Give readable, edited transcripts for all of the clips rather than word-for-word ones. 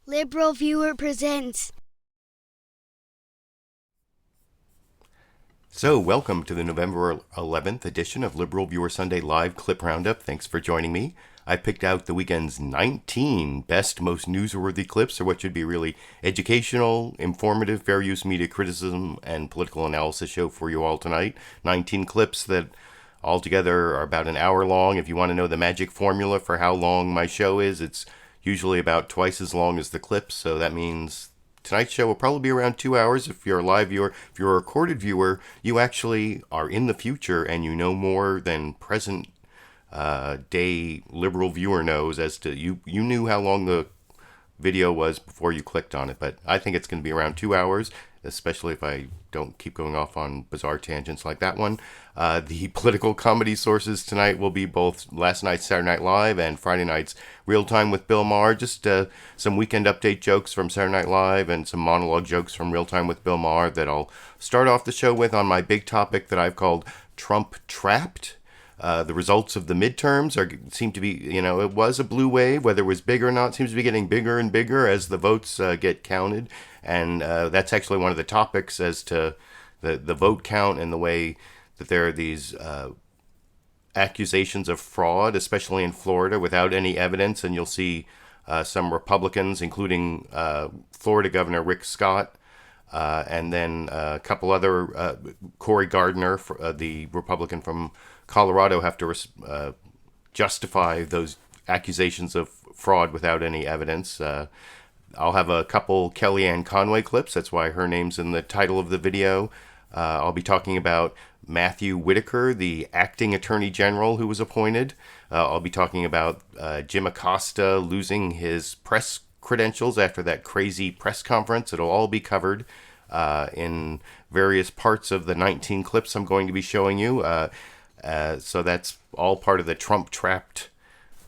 LiberalViewer presents. So, welcome to the November 11th edition of LiberalViewer Sunday Live Clip Roundup. Thanks for joining me. I picked out the weekend's 19 best, most newsworthy clips, or what should be really educational, informative, fair use media criticism, and political analysis show for you all tonight. 19 clips that altogether are about an hour long. If you want to know the magic formula for how long my show is, it's usually about twice as long as the clips, so that means tonight's show will probably be around 2 hours. If you're a live viewer, if you're a recorded viewer, you actually are in the future and you know more than present day liberal viewer knows as to you knew how long the video was before you clicked on it. But I think it's going to be around 2 hours, especially if I don't keep going off on bizarre tangents like that one. The political comedy sources tonight will be both last night's Saturday Night Live and Friday night's Real Time with Bill Maher. Just some weekend update jokes from Saturday Night Live and some monologue jokes from Real Time with Bill Maher that I'll start off the show with on my big topic that I've called Trump Trapped. The results of the midterms seem to be, it was a blue wave. Whether it was big or not seems to be getting bigger and bigger as the votes get counted. And that's actually one of the topics as to the vote count and the way that there are these accusations of fraud, especially in Florida, without any evidence. And you'll see some Republicans, including Florida Governor Rick Scott, and then a couple other, Cory Gardner, the Republican from Colorado, have to justify those accusations of fraud without any evidence. I'll have a couple Kellyanne Conway clips. That's why her name's in the title of the video. I'll be talking about Matthew Whitaker, the acting attorney general who was appointed. I'll be talking about Jim Acosta losing his press credentials after that crazy press conference. It'll all be covered in various parts of the 19 clips I'm going to be showing you. So that's all part of the Trump Trapped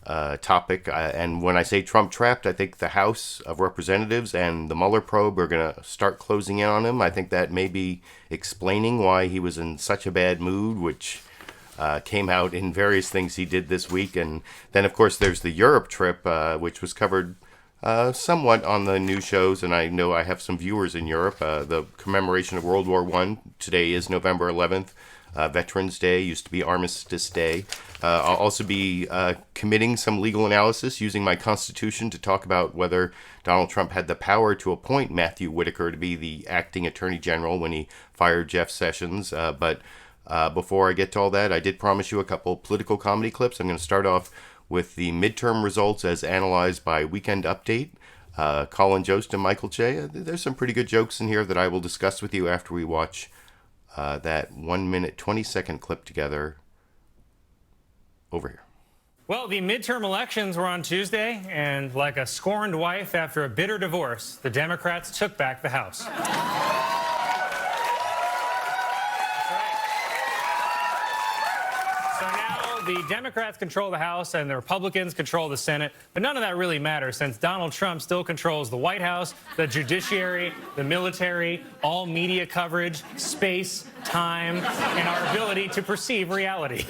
topic. And when I say Trump Trapped, I think the House of Representatives and the Mueller probe are going to start closing in on him. I think that may be explaining why he was in such a bad mood, which came out in various things he did this week. And then, of course, there's the Europe trip, which was covered somewhat on the news shows, and I know I have some viewers in Europe. The commemoration of World War I today is November 11th. Veterans Day used to be Armistice Day. I'll also be committing some legal analysis using my Constitution to talk about whether Donald Trump had the power to appoint Matthew Whitaker to be the acting Attorney General when he fired Jeff Sessions. But before I get to all that, I did promise you a couple political comedy clips. I'm going to start off with the midterm results as analyzed by Weekend Update. Colin, Jost, and Michael Che. There's some pretty good jokes in here that I will discuss with you after we watch that 1 minute, 20-second clip together over here. Well, the midterm elections were on Tuesday, and like a scorned wife after a bitter divorce, the Democrats took back the House. The Democrats control the House and the Republicans control the Senate, but none of that really matters since Donald Trump still controls the White House, the judiciary, the military, all media coverage, space, time, and our ability to perceive reality.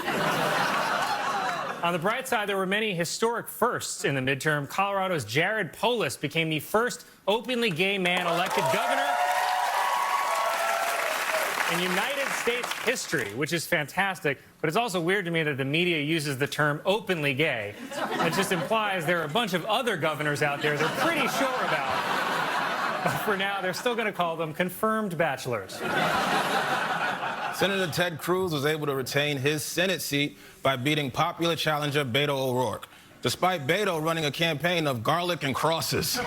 On the bright side, there were many historic firsts in the midterm. Colorado's Jared Polis became the first openly gay man elected governor in United States history, which is fantastic, but it's also weird to me that the media uses the term openly gay. It just implies there are a bunch of other governors out there they're pretty sure about. But for now, they're still going to call them confirmed bachelors. Senator Ted Cruz was able to retain his Senate seat by beating popular challenger Beto O'Rourke, despite Beto running a campaign of garlic and crosses.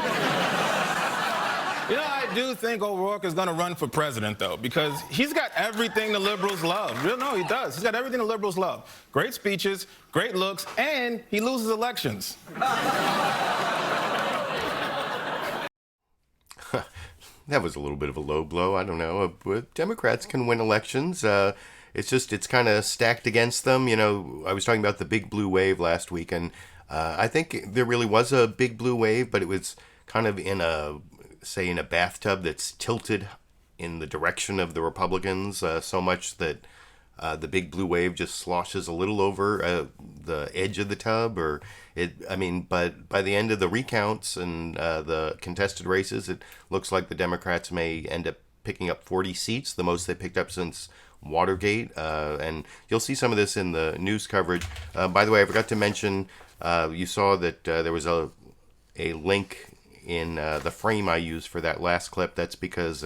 I do think O'Rourke is going to run for president, though, because he's got everything the liberals love. No, he does. He's got everything the liberals love. Great speeches, great looks, and he loses elections. That was a little bit of a low blow. I don't know. Democrats can win elections. It's kind of stacked against them. I was talking about the big blue wave last week, and I think there really was a big blue wave, but it was kind of in a bathtub that's tilted in the direction of the Republicans so much that the big blue wave just sloshes a little over the edge of the tub, but by the end of the recounts and the contested races, it looks like the Democrats may end up picking up 40 seats, the most they picked up since Watergate, and you'll see some of this in the news coverage. By the way, I forgot to mention, you saw that there was a link in the frame I used for that last clip. That's because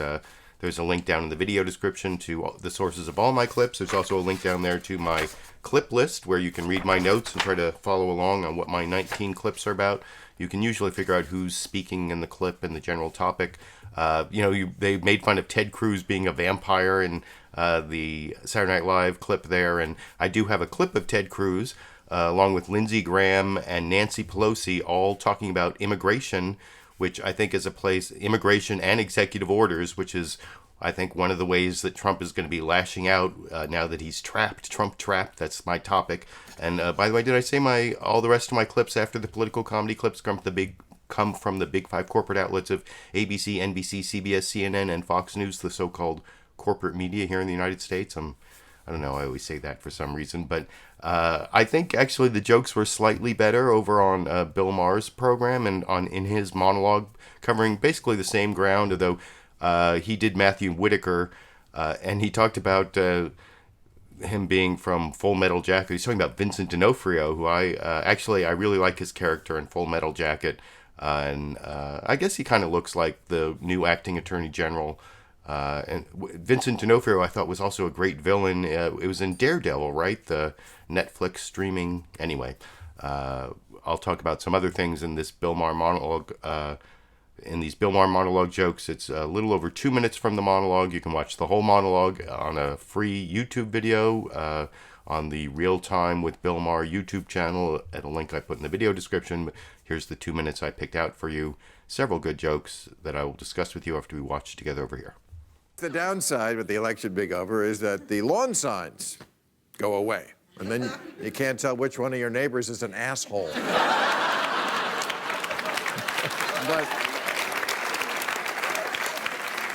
there's a link down in the video description to the sources of all my clips. There's also a link down there to my clip list where you can read my notes and try to follow along on what my 19 clips are about. You can usually figure out who's speaking in the clip and the general topic. They made fun of Ted Cruz being a vampire in the Saturday Night Live clip there, and I do have a clip of Ted Cruz along with Lindsey Graham and Nancy Pelosi all talking about immigration, which I think is immigration and executive orders, which is, I think, one of the ways that Trump is going to be lashing out now that he's trapped. Trump trapped, that's my topic. And by the way, did I say all the rest of my clips after the political comedy clips come from the big five corporate outlets of ABC, NBC, CBS, CNN, and Fox News, the so-called corporate media here in the United States? I don't know, I always say that for some reason, but I think actually the jokes were slightly better over on Bill Maher's program and in his monologue, covering basically the same ground, although he did Matthew Whitaker, and he talked about him being from Full Metal Jacket. He's talking about Vincent D'Onofrio, who I really like his character in Full Metal Jacket, and I guess he kind of looks like the new acting attorney general. And Vincent D'Onofrio, I thought, was also a great villain. It was in Daredevil, right? The Netflix streaming. Anyway, I'll talk about some other things in this Bill Maher monologue. In these Bill Maher monologue jokes, it's a little over 2 minutes from the monologue. You can watch the whole monologue on a free YouTube video on the Real Time with Bill Maher YouTube channel at a link I put in the video description. But here's the 2 minutes I picked out for you. Several good jokes that I will discuss with you after we watch it together over here. The downside with the election being over is that the lawn signs go away. And then you can't tell which one of your neighbors is an asshole.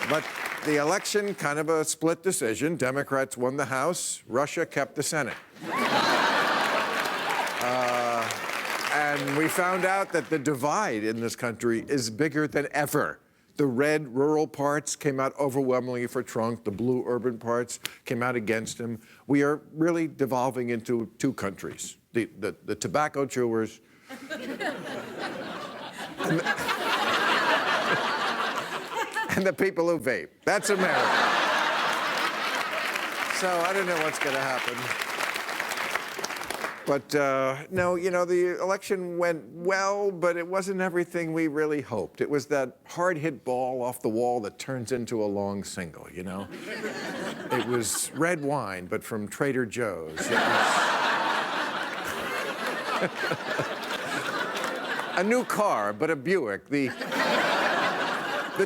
But the election, kind of a split decision. Democrats won the House. Russia kept the Senate. And we found out that the divide in this country is bigger than ever. The red rural parts came out overwhelmingly for Trump. The blue urban parts came out against him. We are really devolving into two countries. The tobacco chewers and the people who vape. That's America. So I don't know what's going to happen. But no, the election went well, but it wasn't everything we really hoped. It was that hard-hit ball off the wall that turns into a long single, It was red wine, but from Trader Joe's. It was a new car, but a Buick. The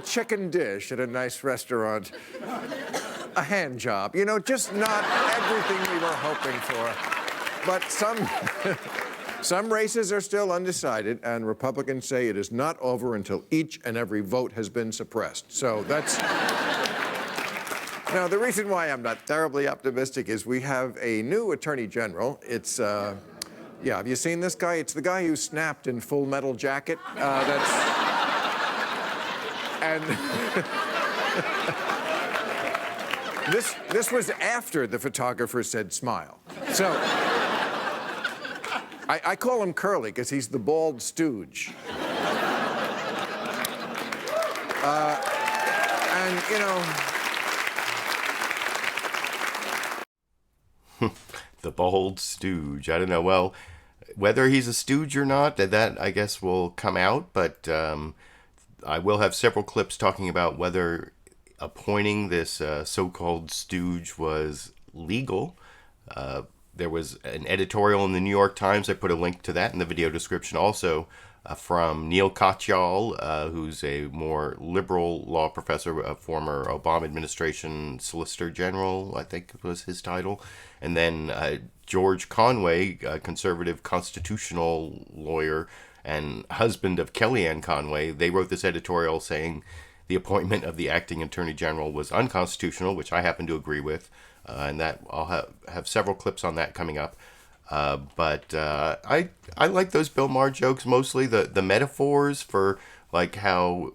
chicken dish at a nice restaurant. A hand job. Just not everything we were hoping for. But some races are still undecided, and Republicans say it is not over until each and every vote has been suppressed. So that's... Now, the reason why I'm not terribly optimistic is we have a new attorney general. It's, have you seen this guy? It's the guy who snapped in Full Metal Jacket. And... This was after the photographer said smile. So... I call him Curly because he's the bald stooge. The bald stooge. I don't know. Well, whether he's a stooge or not, that I guess will come out. But I will have several clips talking about whether appointing this so-called stooge was legal. There was an editorial in the New York Times. I put a link to that in the video description also from Neil Katyal, who's a more liberal law professor, a former Obama administration Solicitor General, I think was his title. And then George Conway, a conservative constitutional lawyer and husband of Kellyanne Conway. They wrote this editorial saying the appointment of the acting attorney general was unconstitutional, which I happen to agree with. and that I'll have several clips on that coming up. But I like those Bill Maher jokes, mostly the metaphors for like how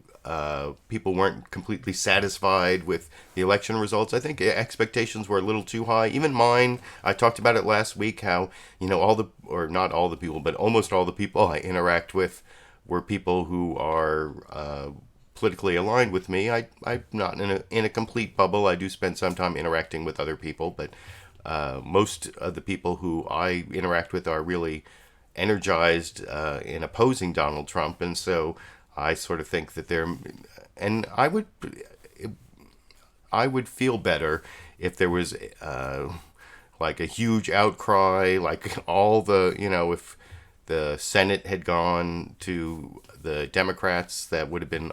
people weren't completely satisfied with the election results. I think expectations were a little too high. Even mine. I talked about it last week, how, not all the people, but almost all the people I interact with were people who are politically aligned with me. I'm not in a complete bubble. I do spend some time interacting with other people, but most of the people who I interact with are really energized in opposing Donald Trump, and so I sort of think that and I would feel better if there was like a huge outcry, like all the, if the Senate had gone to the Democrats, that would have been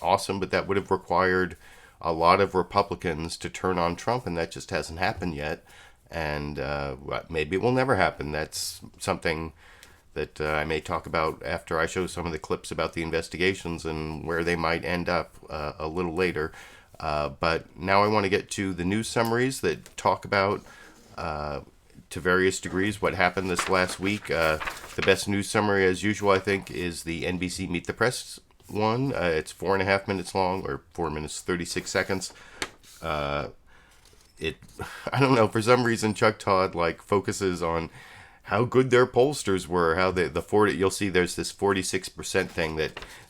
awesome, but that would have required a lot of Republicans to turn on Trump, and that just hasn't happened yet. And maybe it will never happen. That's something that I may talk about after I show some of the clips about the investigations and where they might end up a little later. But now I want to get to the news summaries that talk about, to various degrees, what happened this last week. The best news summary, as usual, I think, is the NBC Meet the Press one. It's 4.5 minutes long, or 4 minutes 36 seconds. I don't know, for some reason Chuck Todd focuses on how good their pollsters were, how you'll see there's this 46% thing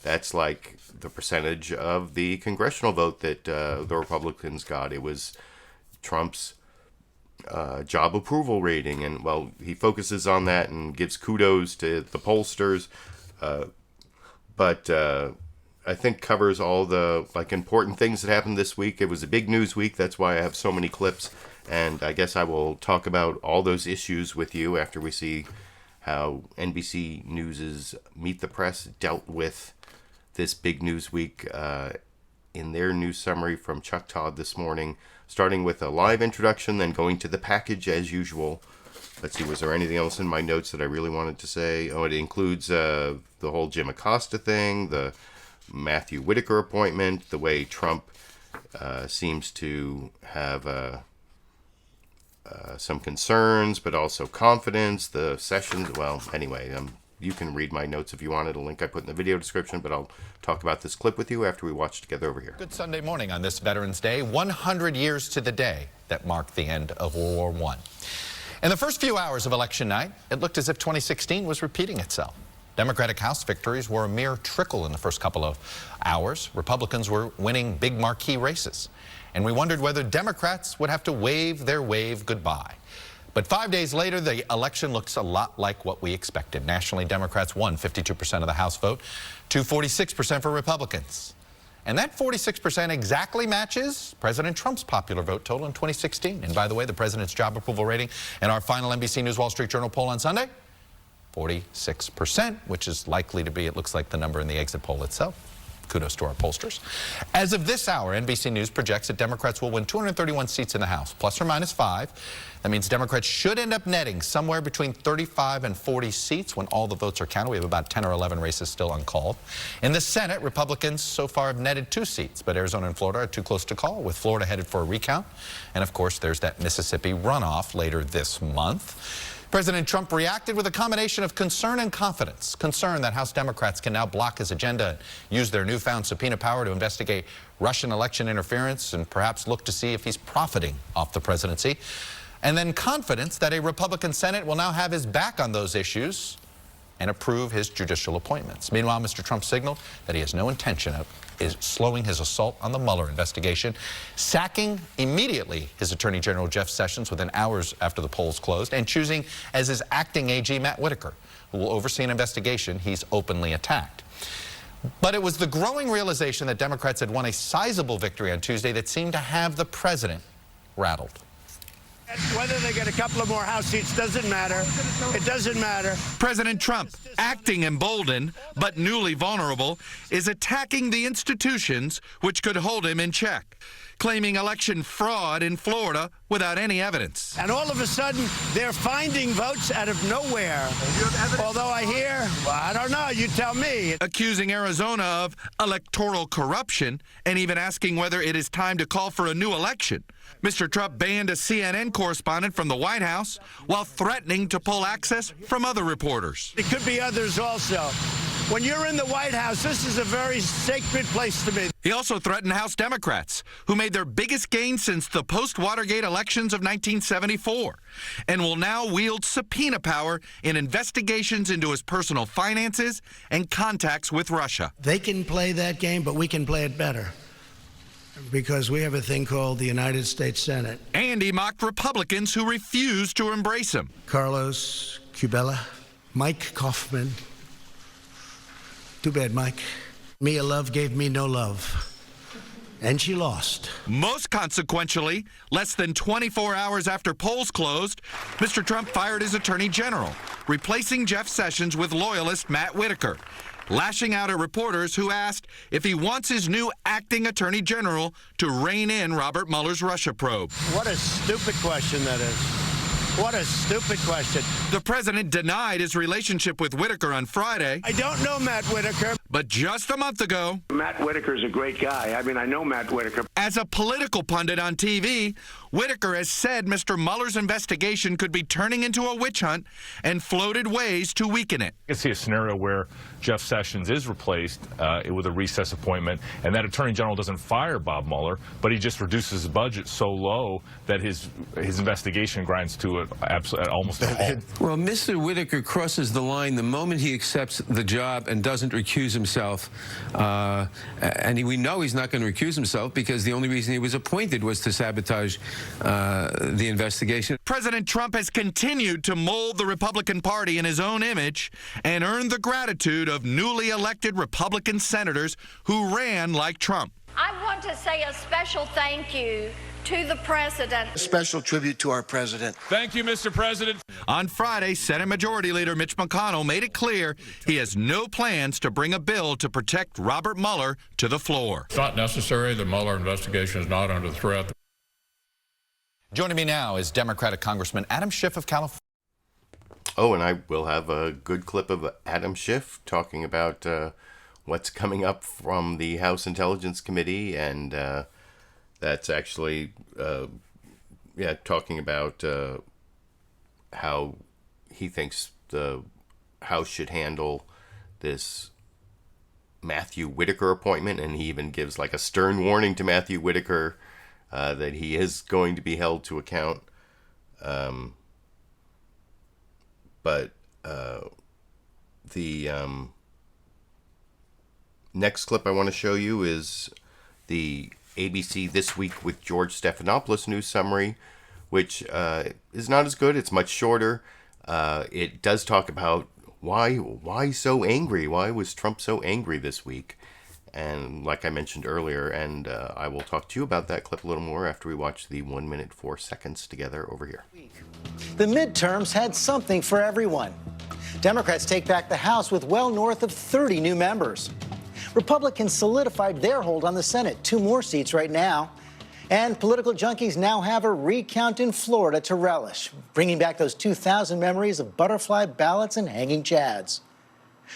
that's like the percentage of the congressional vote that the Republicans got. It was Trump's job approval rating, and well, he focuses on that and gives kudos to the pollsters, but I think covers all the important things that happened this week. It was a big news week. That's why I have so many clips. And I guess I will talk about all those issues with you after we see how NBC News's Meet the Press dealt with this big news week in their news summary from Chuck Todd this morning, starting with a live introduction, then going to the package as usual. Let's see, was there anything else in my notes that I really wanted to say? Oh, it includes the whole Jim Acosta thing, the Matthew Whitaker appointment, the way Trump seems to have some concerns, but also confidence, the sessions. Well, anyway, you can read my notes if you wanted, a link I put in the video description, but I'll talk about this clip with you after we watch together over here. Good Sunday morning on this Veterans Day, 100 years to the day that marked the end of World War I. In the first few hours of election night, it looked as if 2016 was repeating itself. Democratic House victories were a mere trickle in the first couple of hours. Republicans were winning big marquee races. And we wondered whether Democrats would have to wave their wave goodbye. But 5 days later, the election looks a lot like what we expected. Nationally, Democrats won 52% of the House vote to 46% for Republicans. And that 46% exactly matches President Trump's popular vote total in 2016. And by the way, the president's job approval rating in our final NBC News Wall Street Journal poll on Sunday, 46%, which is likely to be, it looks like, the number in the exit poll itself. Kudos to our pollsters. As of this hour, NBC News projects that Democrats will win 231 seats in the House, plus or minus 5. That means Democrats should end up netting somewhere between 35 and 40 seats when all the votes are counted. We have about 10 or 11 races still uncalled. In the Senate, Republicans so far have netted 2 seats, but Arizona and Florida are too close to call, with Florida headed for a recount. And of course, there's that Mississippi runoff later this month. President Trump reacted with a combination of concern and confidence. Concern that House Democrats can now block his agenda and use their newfound subpoena power to investigate Russian election interference and perhaps look to see if he's profiting off the presidency. And then confidence that a Republican Senate will now have his back on those issues and approve his judicial appointments. Meanwhile, Mr. Trump signaled that he has no intention of slowing his assault on the Mueller investigation, sacking immediately his Attorney General Jeff Sessions within hours after the polls closed, and choosing as his acting AG Matt Whitaker, who will oversee an investigation he's openly attacked. But it was the growing realization that Democrats had won a sizable victory on Tuesday that seemed to have the president rattled. Whether they get a couple of more House seats doesn't matter. It doesn't matter. President Trump, acting emboldened but newly vulnerable, is attacking the institutions which could hold him in check, claiming election fraud in Florida without any evidence. And all of a sudden, they're finding votes out of nowhere. Although I hear, well, I don't know, you tell me. Accusing Arizona of electoral corruption and even asking whether it is time to call for a new election. Mr. Trump banned a CNN correspondent from the White House while threatening to pull access from other reporters. It could be others also. When you're in the White House, this is a very sacred place to be. He also threatened House Democrats, who made their biggest gain since the post-Watergate elections of 1974, and will now wield subpoena power in investigations into his personal finances and contacts with Russia. They can play that game, but we can play it better, because we have a thing called the United States Senate. And he mocked Republicans who refused to embrace him. Carlos Cubella, Mike Kaufman. Too bad, Mike. Mia Love gave me no love. And she lost. Most consequentially, less than 24 hours after polls closed, Mr. Trump fired his attorney general, replacing Jeff Sessions with loyalist Matt Whitaker, lashing out at reporters who asked if he wants his new acting attorney general to rein in Robert Mueller's Russia probe. What a stupid question that is. What a stupid question. The president denied his relationship with Whitaker on Friday. I don't know Matt Whitaker. But just a month ago, Matt Whitaker's a great guy. I mean, I know Matt Whitaker. As a political pundit on TV, Whitaker has said Mr. Mueller's investigation could be turning into a witch hunt and floated ways to weaken it. I can see a scenario where Jeff Sessions is replaced with a recess appointment, and that attorney general doesn't fire Bob Mueller, but he just reduces his budget so low that his investigation grinds to almost a halt. Well, Mr. Whitaker crosses the line the moment he accepts the job and doesn't recuse himself. We know he's not going to recuse himself because the only reason he was appointed was to sabotage the investigation. President Trump has continued to mold the Republican Party in his own image and earned the gratitude of newly elected Republican senators who ran like Trump. I want to say a special thank you to the president. A special tribute to our president. Thank you, Mr. President. On Friday, Senate Majority Leader Mitch McConnell made it clear he has no plans to bring a bill to protect Robert Mueller to the floor. It's not necessary. The Mueller investigation is not under threat. Joining me now is Democratic Congressman Adam Schiff of California. Oh, and I will have a good clip of Adam Schiff talking about what's coming up from the House Intelligence Committee, and that's actually, talking about how he thinks the House should handle this Matthew Whitaker appointment, and he even gives like a stern warning to Matthew Whitaker that he is going to be held to account. But the next clip I want to show you is the ABC This Week with George Stephanopoulos news summary, which is not as good. It's much shorter. It does talk about why so angry? Why was Trump so angry this week? And like I mentioned earlier, and I will talk to you about that clip a little more after we watch the 1 minute 4 seconds together over here. The midterms had something for everyone. Democrats take back the House with well north of 30 new members. Republicans solidified their hold on the Senate, 2 more seats right now. And political junkies now have a recount in Florida to relish, bringing back those 2,000 memories of butterfly ballots and hanging chads.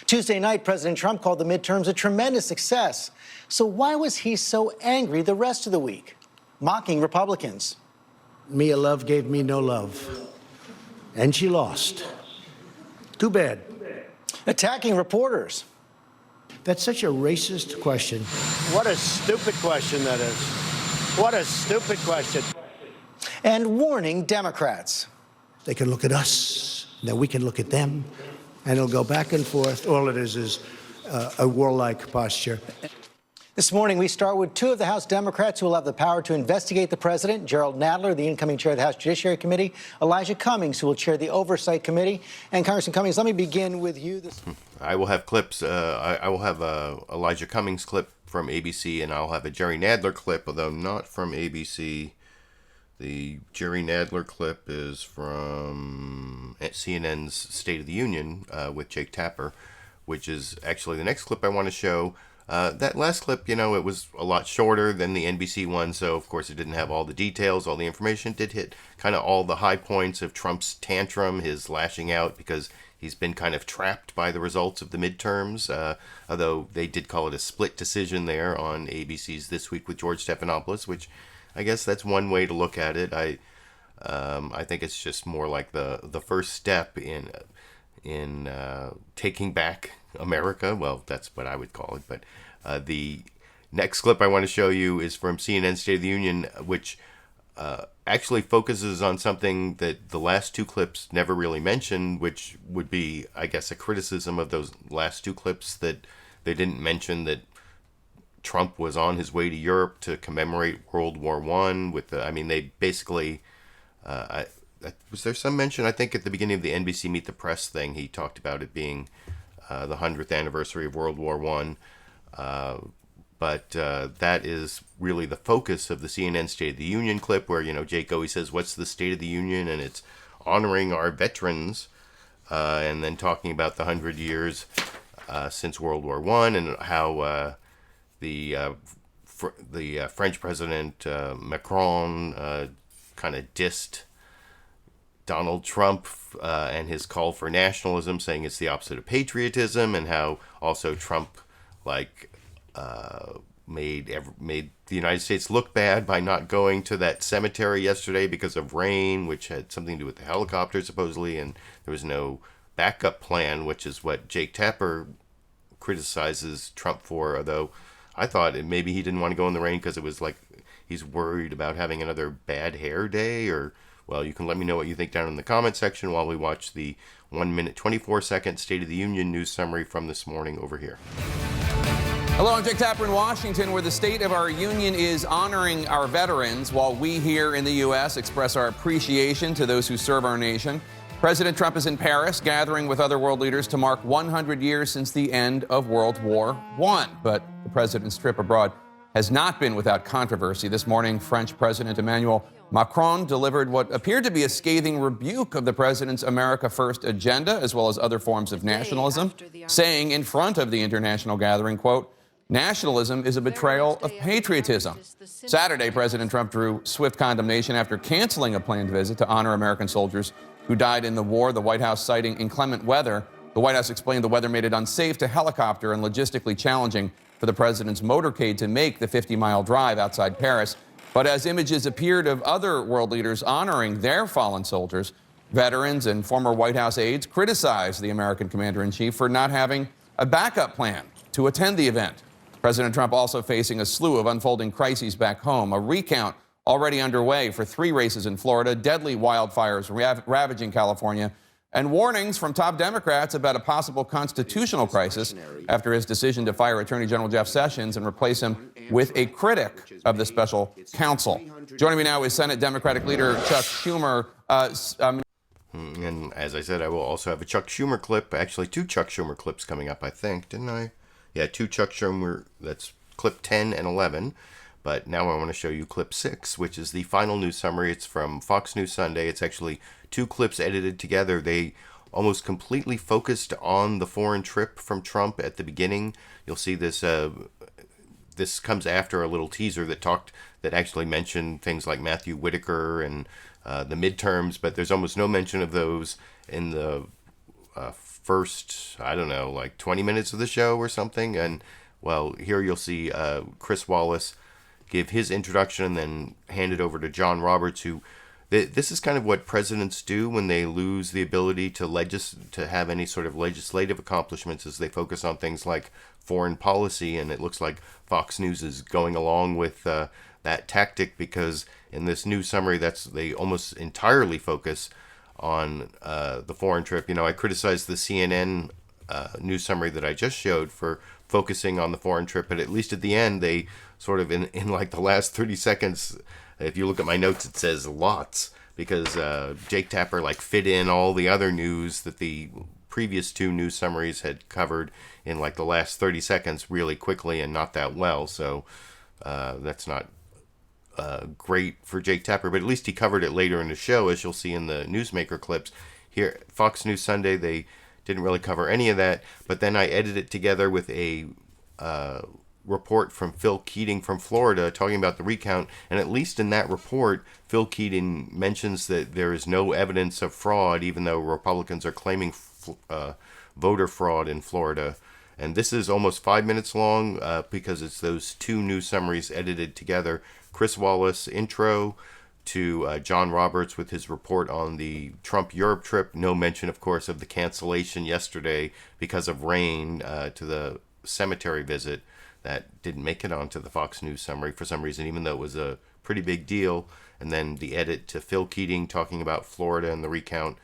Tuesday night, President Trump called the midterms a tremendous success. So why was he so angry the rest of the week? Mocking Republicans. Mia Love gave me no love. And she lost. Too bad. Attacking reporters. That's such a racist question. What a stupid question that is. What a stupid question. And warning Democrats. They can look at us, then we can look at them, and it'll go back and forth. All it is a warlike posture. This morning, we start with 2 of the House Democrats who will have the power to investigate the president, Gerald Nadler, the incoming chair of the House Judiciary Committee, Elijah Cummings, who will chair the Oversight Committee. And Congressman Cummings, let me begin with you. I will have clips. I will have a Elijah Cummings clip from ABC, and I'll have a Jerry Nadler clip, although not from ABC. The Jerry Nadler clip is from CNN's State of the Union with Jake Tapper, which is actually the next clip I want to show. That last clip, it was a lot shorter than the NBC one, so of course it didn't have all the details, all the information. It did hit kind of all the high points of Trump's tantrum, his lashing out because he's been kind of trapped by the results of the midterms, although they did call it a split decision there on ABC's This Week with George Stephanopoulos, which I guess that's one way to look at it. I think it's just more like the first step in taking back America. Well, that's what I would call it. But the next clip I want to show you is from CNN State of the Union, which actually focuses on something that the last two clips never really mentioned, which would be, I guess, a criticism of those last two clips, that they didn't mention that Trump was on his way to Europe to commemorate World War I. They basically, was there some mention, I think at the beginning of the NBC Meet the Press thing, he talked about it being the 100th anniversary of World War I. But that is really the focus of the CNN State of the Union clip, where, Jake Goey says, "What's the State of the Union?" And it's honoring our veterans, and then talking about the 100 years since World War I, and how the French President Macron kind of dissed Donald Trump and his call for nationalism, saying it's the opposite of patriotism, and how also Trump made the United States look bad by not going to that cemetery yesterday because of rain, which had something to do with the helicopter supposedly, and there was no backup plan, which is what Jake Tapper criticizes Trump for, although I thought maybe he didn't want to go in the rain because it was like he's worried about having another bad hair day. Or, well, you can let me know what you think down in the comment section while we watch the 1 minute 24-second State of the Union news summary from this morning over here. Hello, I'm Jake Tapper in Washington, where the State of our Union is honoring our veterans while we here in the U.S. express our appreciation to those who serve our nation. President Trump is in Paris, gathering with other world leaders to mark 100 years since the end of World War I. But the president's trip abroad has not been without controversy. This morning, French President Emmanuel Macron delivered what appeared to be a scathing rebuke of the president's America First agenda, as well as other forms of nationalism, saying in front of the international gathering, quote, "Nationalism is a betrayal of patriotism." Saturday, President Trump drew swift condemnation after canceling a planned visit to honor American soldiers who died in the war, the White House citing inclement weather. The White House explained the weather made it unsafe to helicopter and logistically challenging for the president's motorcade to make the 50-mile drive outside Paris. But as images appeared of other world leaders honoring their fallen soldiers, veterans and former White House aides criticized the American commander-in-chief for not having a backup plan to attend the event. President Trump also facing a slew of unfolding crises back home, a recount already underway for 3 races in Florida, deadly wildfires ravaging California, and warnings from top Democrats about a possible constitutional crisis after his decision to fire Attorney General Jeff Sessions and replace him with a critic of the special counsel. Joining me now is Senate Democratic leader Chuck Schumer. And as I said, I will also have a Chuck Schumer clip, actually 2 Chuck Schumer clips coming up, I think, didn't I? Yeah, 2 Chuck Schumer, that's clip 10 and 11. But now I want to show you clip 6, which is the final news summary. It's from Fox News Sunday. It's actually 2 clips edited together. They almost completely focused on the foreign trip from Trump at the beginning. You'll see this. This comes after a little teaser that actually mentioned things like Matthew Whitaker and the midterms, but there's almost no mention of those in the first, I don't know, like 20 minutes of the show or something. And, well, here you'll see Chris Wallace give his introduction and then hand it over to John Roberts, who this is kind of what presidents do when they lose the ability to have any sort of legislative accomplishments, as they focus on things like foreign policy. And it looks like Fox News is going along with that tactic, because in this news summary, they almost entirely focus on the foreign trip. I criticized the CNN news summary that I just showed for focusing on the foreign trip, but at least at the end, they sort of in like the last 30 seconds, if you look at my notes, it says lots, because Jake Tapper fit in all the other news that the previous 2 news summaries had covered in like the last 30 seconds really quickly and not that well. So that's not great for Jake Tapper, but at least he covered it later in the show, as you'll see in the Newsmaker clips. Here, Fox News Sunday, they didn't really cover any of that, but then I edited it together with a report from Phil Keating from Florida talking about the recount, and at least in that report, Phil Keating mentions that there is no evidence of fraud, even though Republicans are claiming voter fraud in Florida. And this is almost 5 minutes long because it's those two news summaries edited together. Chris Wallace intro to John Roberts with his report on the Trump Europe trip. No mention, of course, of the cancellation yesterday because of rain to the cemetery visit that didn't make it onto the Fox News summary for some reason, even though it was a pretty big deal. And then the edit to Phil Keating talking about Florida and the recount.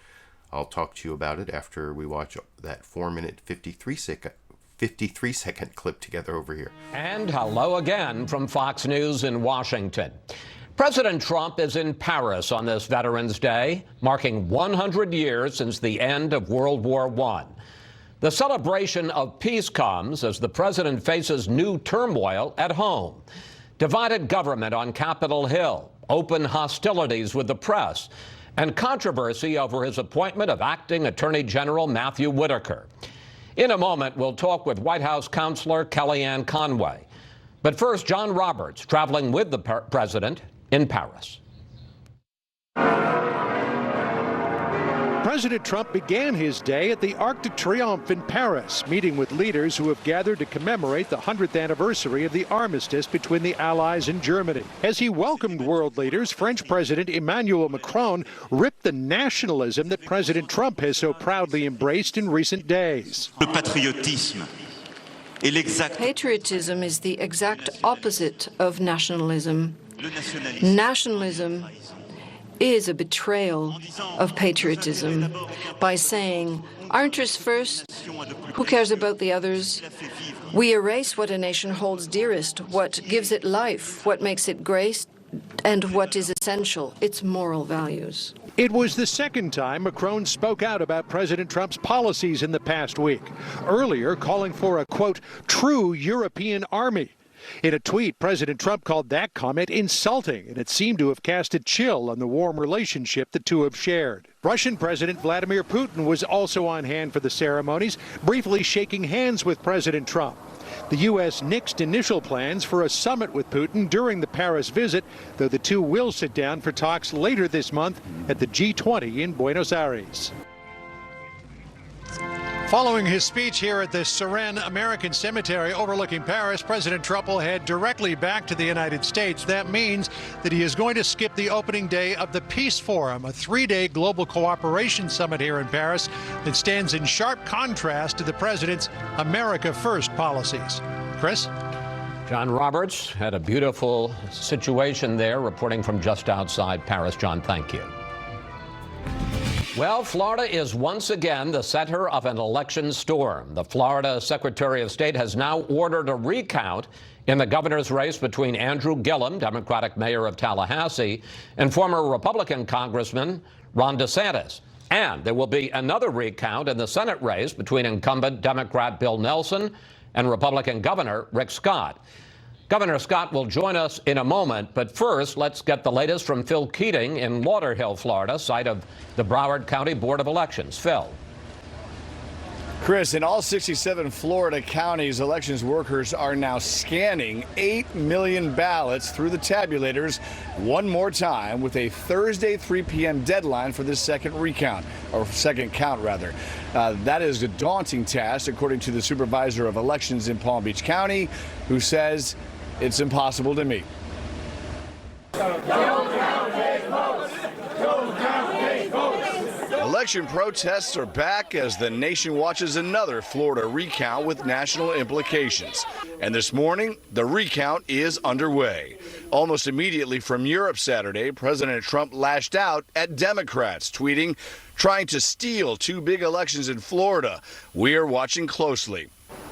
I'll talk to you about it after we watch that 4-minute, 53-second clip together over here. And hello again from Fox News in Washington. President Trump is in Paris on this Veterans Day, marking 100 years since the end of World War I. The celebration of peace comes as the president faces new turmoil at home. Divided government on Capitol Hill, open hostilities with the press, and controversy over his appointment of acting Attorney General Matthew Whitaker. In a moment, we'll talk with White House counselor Kellyanne Conway. But first, John Roberts traveling with the president in Paris. President Trump began his day at the Arc de Triomphe in Paris, meeting with leaders who have gathered to commemorate the 100th anniversary of the armistice between the Allies and Germany. As he welcomed world leaders, French President Emmanuel Macron ripped the nationalism that President Trump has so proudly embraced in recent days. Patriotism is the exact opposite of nationalism. Nationalism is a betrayal of patriotism by saying, our interests first, who cares about the others? We erase what a nation holds dearest, what gives it life, what makes it great, and what is essential, its moral values. It was the second time Macron spoke out about President Trump's policies in the past week, earlier calling for a, quote, true European army. In a tweet, President Trump called that comment insulting, and it seemed to have cast a chill on the warm relationship the two have shared. Russian President Vladimir Putin was also on hand for the ceremonies, briefly shaking hands with President Trump. The U.S. nixed initial plans for a summit with Putin during the Paris visit, though the two will sit down for talks later this month at the G20 in Buenos Aires. Following his speech here at the Suresnes American Cemetery overlooking Paris, President Trump will head directly back to the United States. That means that he is going to skip the opening day of the Peace Forum, a 3-day global cooperation summit here in Paris that stands in sharp contrast to the president's America First policies. Chris? John Roberts had a beautiful situation there, reporting from just outside Paris. John, thank you. Well, Florida is once again the center of an election storm. The Florida Secretary of State has now ordered a recount in the governor's race between Andrew Gillum, Democratic mayor of Tallahassee, and former Republican Congressman Ron DeSantis. And there will be another recount in the Senate race between incumbent Democrat Bill Nelson and Republican Governor Rick Scott. Governor Scott will join us in a moment, but first, let's get the latest from Phil Keating in Lauderhill, Florida, site of the Broward County Board of Elections. Phil. Chris, in all 67 Florida counties, elections workers are now scanning 8 million ballots through the tabulators one more time with a Thursday 3 p.m. deadline for this second recount, or second count, rather. That is a daunting task, according to the supervisor of elections in Palm Beach County, who says it's impossible to meet. Election protests are back as the nation watches another Florida recount with national implications. And this morning, the recount is underway. Almost immediately from Europe Saturday, President Trump lashed out at Democrats, tweeting, trying to steal 2 big elections in Florida. We are watching closely.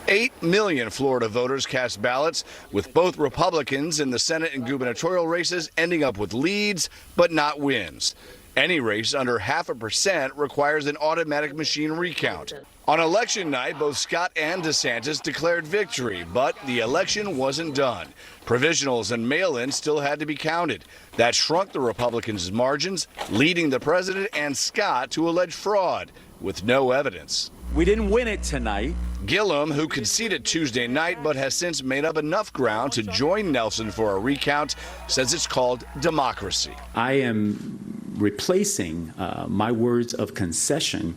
8 million Florida voters cast ballots, with both Republicans in the Senate and gubernatorial races ending up with leads, but not wins. Any race under 0.5% requires an automatic machine recount. On election night, both Scott and DeSantis declared victory, but the election wasn't done. Provisionals and mail-ins still had to be counted. That shrunk the Republicans' margins, leading the president and Scott to alleged fraud, with no evidence. We didn't win it tonight. Gillum, who conceded Tuesday night but has since made up enough ground to join Nelson for a recount, says it's called democracy. I am replacing my words of concession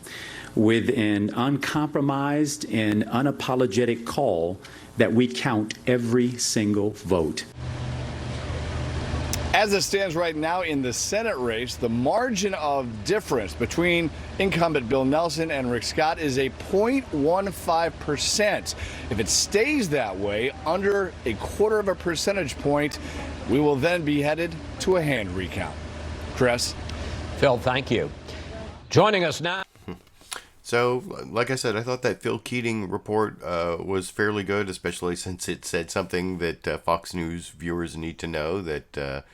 with an uncompromised and unapologetic call that we count every single vote. As it stands right now in the Senate race, the margin of difference between incumbent Bill Nelson and Rick Scott is a 0.15%. If it stays that way, under a quarter of a percentage point, we will then be headed to a hand recount. Chris? Phil, thank you. Joining us now. So, like I said, I thought that Phil Keating report was fairly good, especially since it said something that Fox News viewers need to know, that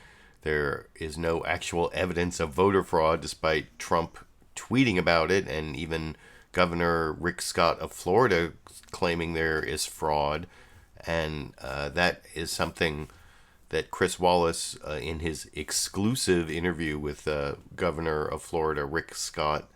there is no actual evidence of voter fraud, despite Trump tweeting about it, and even Governor Rick Scott of Florida claiming there is fraud. And that is something that Chris Wallace, in his exclusive interview with Governor of Florida Rick Scott,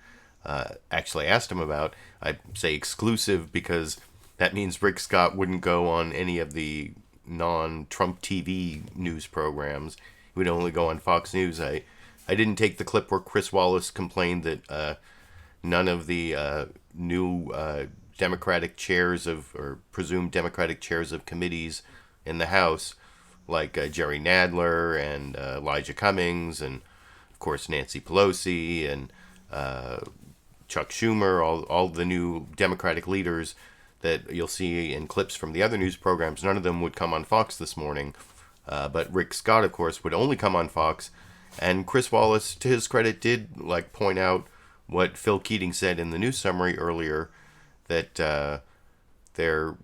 actually asked him about. I say exclusive because that means Rick Scott wouldn't go on any of the non-Trump TV news programs. He would only go on Fox News. I didn't take the clip where Chris Wallace complained that none of the new Democratic chairs of, or presumed Democratic chairs of committees in the House, like Jerry Nadler and Elijah Cummings, and of course Nancy Pelosi and Chuck Schumer, all the new Democratic leaders that you'll see in clips from the other news programs, none of them would come on Fox this morning. But Rick Scott, of course, would only come on Fox. And Chris Wallace, to his credit, did point out what Phil Keating said in the news summary earlier, that there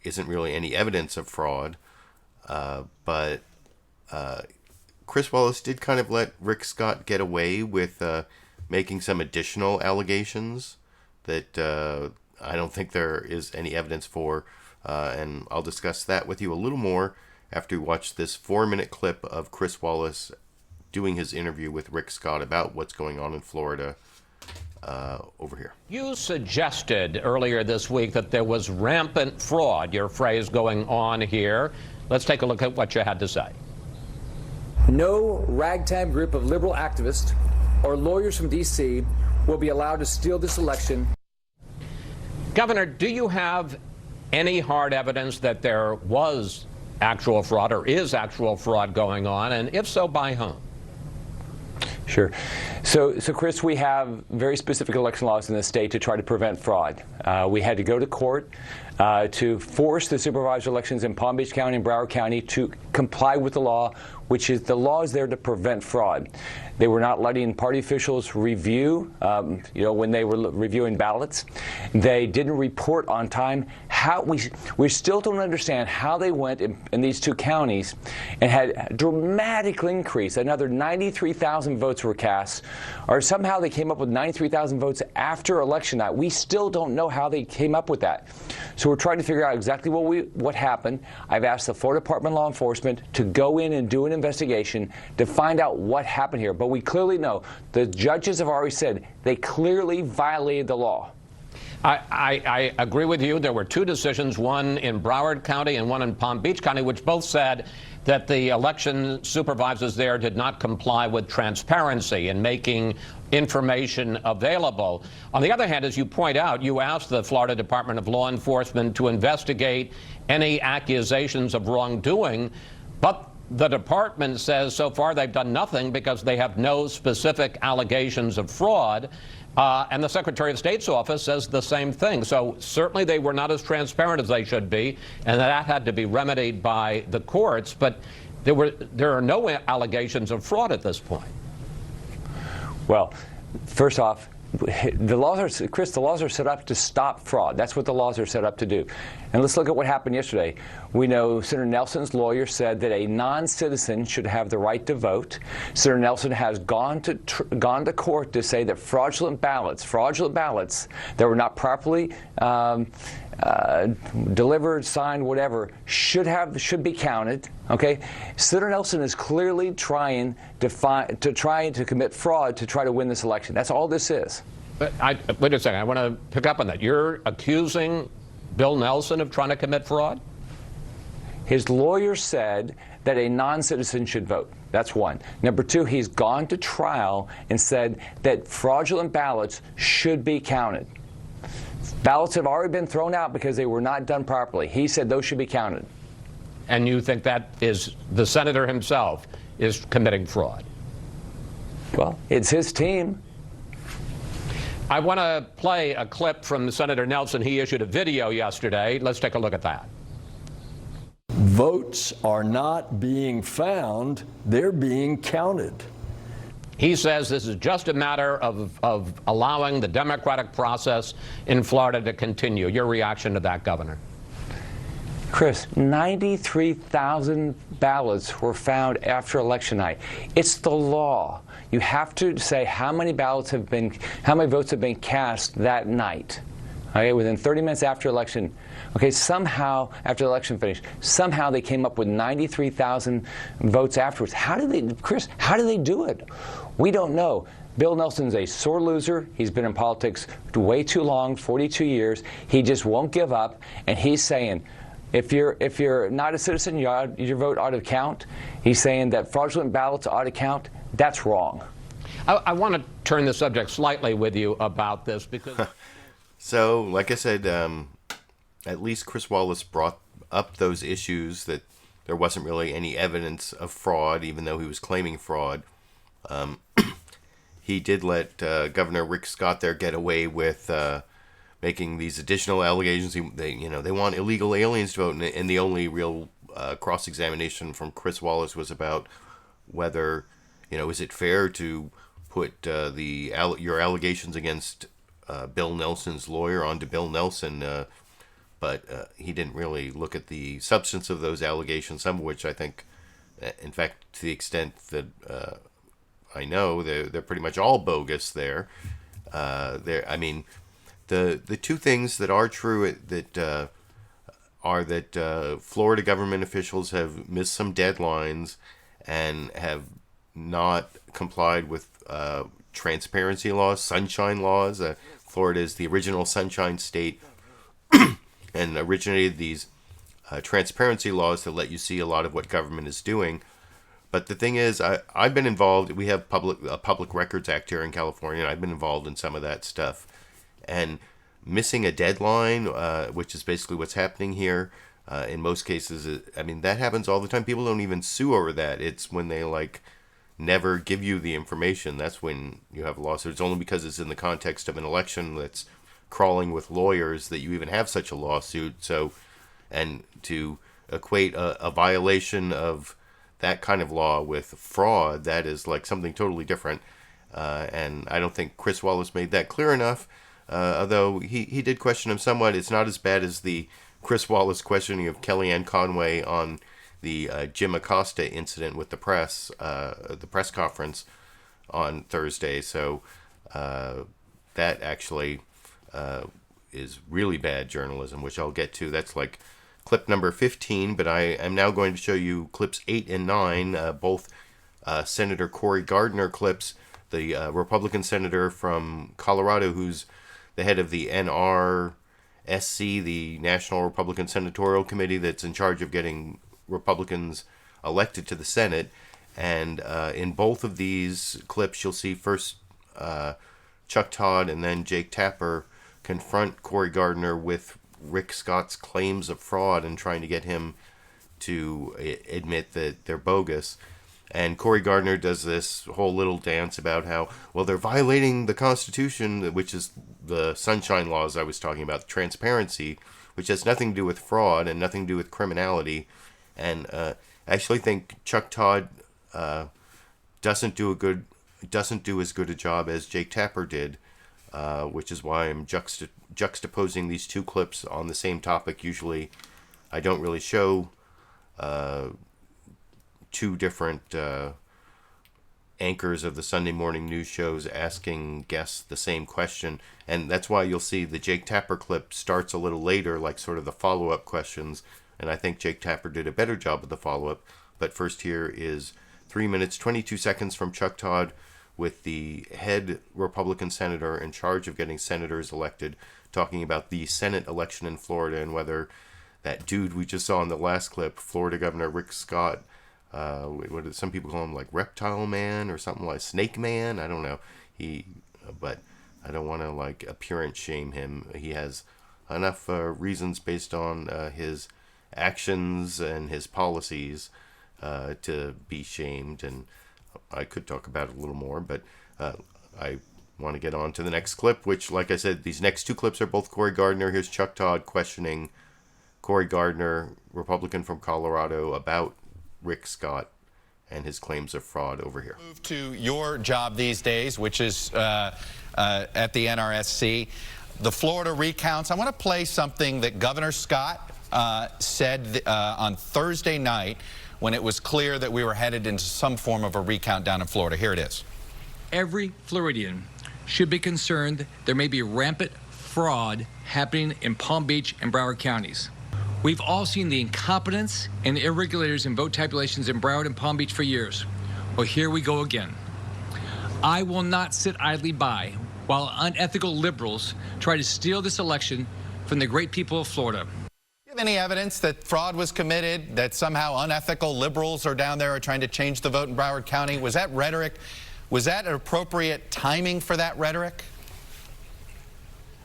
isn't really any evidence of fraud. But Chris Wallace did kind of let Rick Scott get away with making some additional allegations that I don't think there is any evidence for. And I'll discuss that with you a little more after we watch this 4-minute clip of Chris Wallace doing his interview with Rick Scott about what's going on in Florida over here. You suggested earlier this week that there was rampant fraud, your phrase, going on here. Let's take a look at what you had to say. No ragtag group of liberal activists or lawyers from D.C. will be allowed to steal this election. Governor, do you have any hard evidence that there was actual fraud or is actual fraud going on, and if so, by whom? Sure. So Chris, we have very specific election laws in the state to try to prevent fraud. We had to go to court to force the supervisor elections in Palm Beach County and Broward County to comply with the law, which is the law is there to prevent fraud. They were not letting party officials review, when they were reviewing ballots. They didn't report on time. We still don't understand how they went in these two counties and had a dramatic increase. Another 93,000 votes were cast, or somehow they came up with 93,000 votes after election night. We still don't know how they came up with that. So we're trying to figure out exactly what happened. I've asked the Florida Department of Law Enforcement to go in and do an investigation to find out what happened here. But we clearly know the judges have already said they clearly violated the law. I agree with you. There were two decisions, one in Broward County and one in Palm Beach County, which both said that the election supervisors there did not comply with transparency in making information available. On the other hand, as you point out, you asked the Florida Department of Law Enforcement to investigate any accusations of wrongdoing, but the department says so far they've done nothing because they have no specific allegations of fraud. And the Secretary of State's office says the same thing. So certainly they were not as transparent as they should be, and that had to be remedied by the courts. But there are no allegations of fraud at this point. Well, first off, the laws are set up to stop fraud. That's what the laws are set up to do. And let's look at what happened yesterday. We know Senator Nelson's lawyer said that a non-citizen should have the right to vote. Senator Nelson has gone to court to say that fraudulent ballots that were not properly delivered, signed, whatever, should be counted. Okay, Senator Nelson is clearly trying to commit fraud to try to win this election. That's all this is. But wait a second. I want to pick up on that. You're accusing Bill Nelson of trying to commit fraud? His lawyer said that a non-citizen should vote. That's one. Number two, he's gone to trial and said that fraudulent ballots should be counted. Ballots have already been thrown out because they were not done properly. He said those should be counted. And you think that is the senator himself is committing fraud? Well, it's his team. I want to play a clip from Senator Nelson. He issued a video yesterday. Let's take a look at that. Votes are not being found, they're being counted. He says this is just a matter of allowing the democratic process in Florida to continue. Your reaction to that, Governor? Chris, 93,000 ballots were found after election night. It's the law. You have to say how many votes have been cast that night. Okay, within 30 minutes after election. Okay, somehow after the election finished, somehow they came up with 93,000 votes afterwards. How did they, Chris? How did they do it? We don't know. Bill Nelson's a sore loser. He's been in politics way too long, 42 years. He just won't give up, and he's saying, if you're not a citizen, your vote ought to count. He's saying that fraudulent ballots ought to count. That's wrong. I want to turn the subject slightly with you about this because. So, like I said, at least Chris Wallace brought up those issues that there wasn't really any evidence of fraud, even though he was claiming fraud. He did let Governor Rick Scott there get away with making these additional allegations. They want illegal aliens to vote, and the only real cross-examination from Chris Wallace was about whether, is it fair to put your allegations against Bill Nelson's lawyer onto Bill Nelson, but he didn't really look at the substance of those allegations, some of which I think, in fact, to the extent that I know, they're pretty much all bogus there. The two things that are true are that Florida government officials have missed some deadlines and have not complied with transparency laws, sunshine laws. Florida is the original sunshine state and originated these transparency laws that let you see a lot of what government is doing. But the thing is, I've been involved. We have a Public Records Act here in California, and I've been involved in some of that stuff. And missing a deadline, which is basically what's happening here, in most cases, that happens all the time. People don't even sue over that. It's when they never give you the information. That's when you have a lawsuit. It's only because it's in the context of an election that's crawling with lawyers that you even have such a lawsuit. So, and to equate a violation of that kind of law with fraud, that is something totally different. And I don't think Chris Wallace made that clear enough. Although he did question him somewhat. It's not as bad as the Chris Wallace questioning of Kellyanne Conway on the Jim Acosta incident with the press conference on Thursday. So that actually is really bad journalism, which I'll get to. That's clip number 15, but I am now going to show you clips 8 and 9, both Senator Cory Gardner clips, the Republican senator from Colorado who's the head of the NRSC, the National Republican Senatorial Committee that's in charge of getting Republicans elected to the Senate. And in both of these clips, you'll see first Chuck Todd and then Jake Tapper confront Cory Gardner with Rick Scott's claims of fraud and trying to get him to admit that they're bogus. And Cory Gardner does this whole little dance about how, well, they're violating the Constitution, which is the sunshine laws I was talking about, transparency, which has nothing to do with fraud and nothing to do with criminality. And I actually think Chuck Todd doesn't do as good a job as Jake Tapper did, which is why I'm juxtaposing these two clips on the same topic. Usually I don't really show two different anchors of the Sunday morning news shows asking guests the same question, and that's why you'll see the Jake Tapper clip starts a little later, like sort of the follow-up questions, and I think Jake Tapper did a better job of the follow-up. But first, here is 3 minutes 22 seconds from Chuck Todd with the head Republican senator in charge of getting senators elected, talking about the Senate election in Florida and whether that dude we just saw in the last clip, Florida Governor Rick Scott, what do some people call him, like Reptile Man or something like Snake Man? I don't know. But I don't want to like appearance shame him. He has enough reasons based on his actions and his policies to be shamed, and I could talk about it a little more, but I want to get on to the next clip, which, like I said, these next two clips are both Cory Gardner. Here's Chuck Todd questioning Cory Gardner, Republican from Colorado, about Rick Scott and his claims of fraud over here. Move to your job these days, which is at the NRSC. The Florida recounts. I want to play something that Governor Scott said on Thursday night when it was clear that we were headed into some form of a recount down in Florida. Here it is. Every Floridian should be concerned there may be rampant fraud happening in Palm Beach and Broward counties. We've all seen the incompetence and irregularities in vote tabulations in Broward and Palm Beach for years. Well, here we go again. I will not sit idly by while unethical liberals try to steal this election from the great people of Florida. Do you have any evidence that fraud was committed, that somehow unethical liberals are down there are trying to change the vote in Broward County? Was that rhetoric? Was that an appropriate timing for that rhetoric?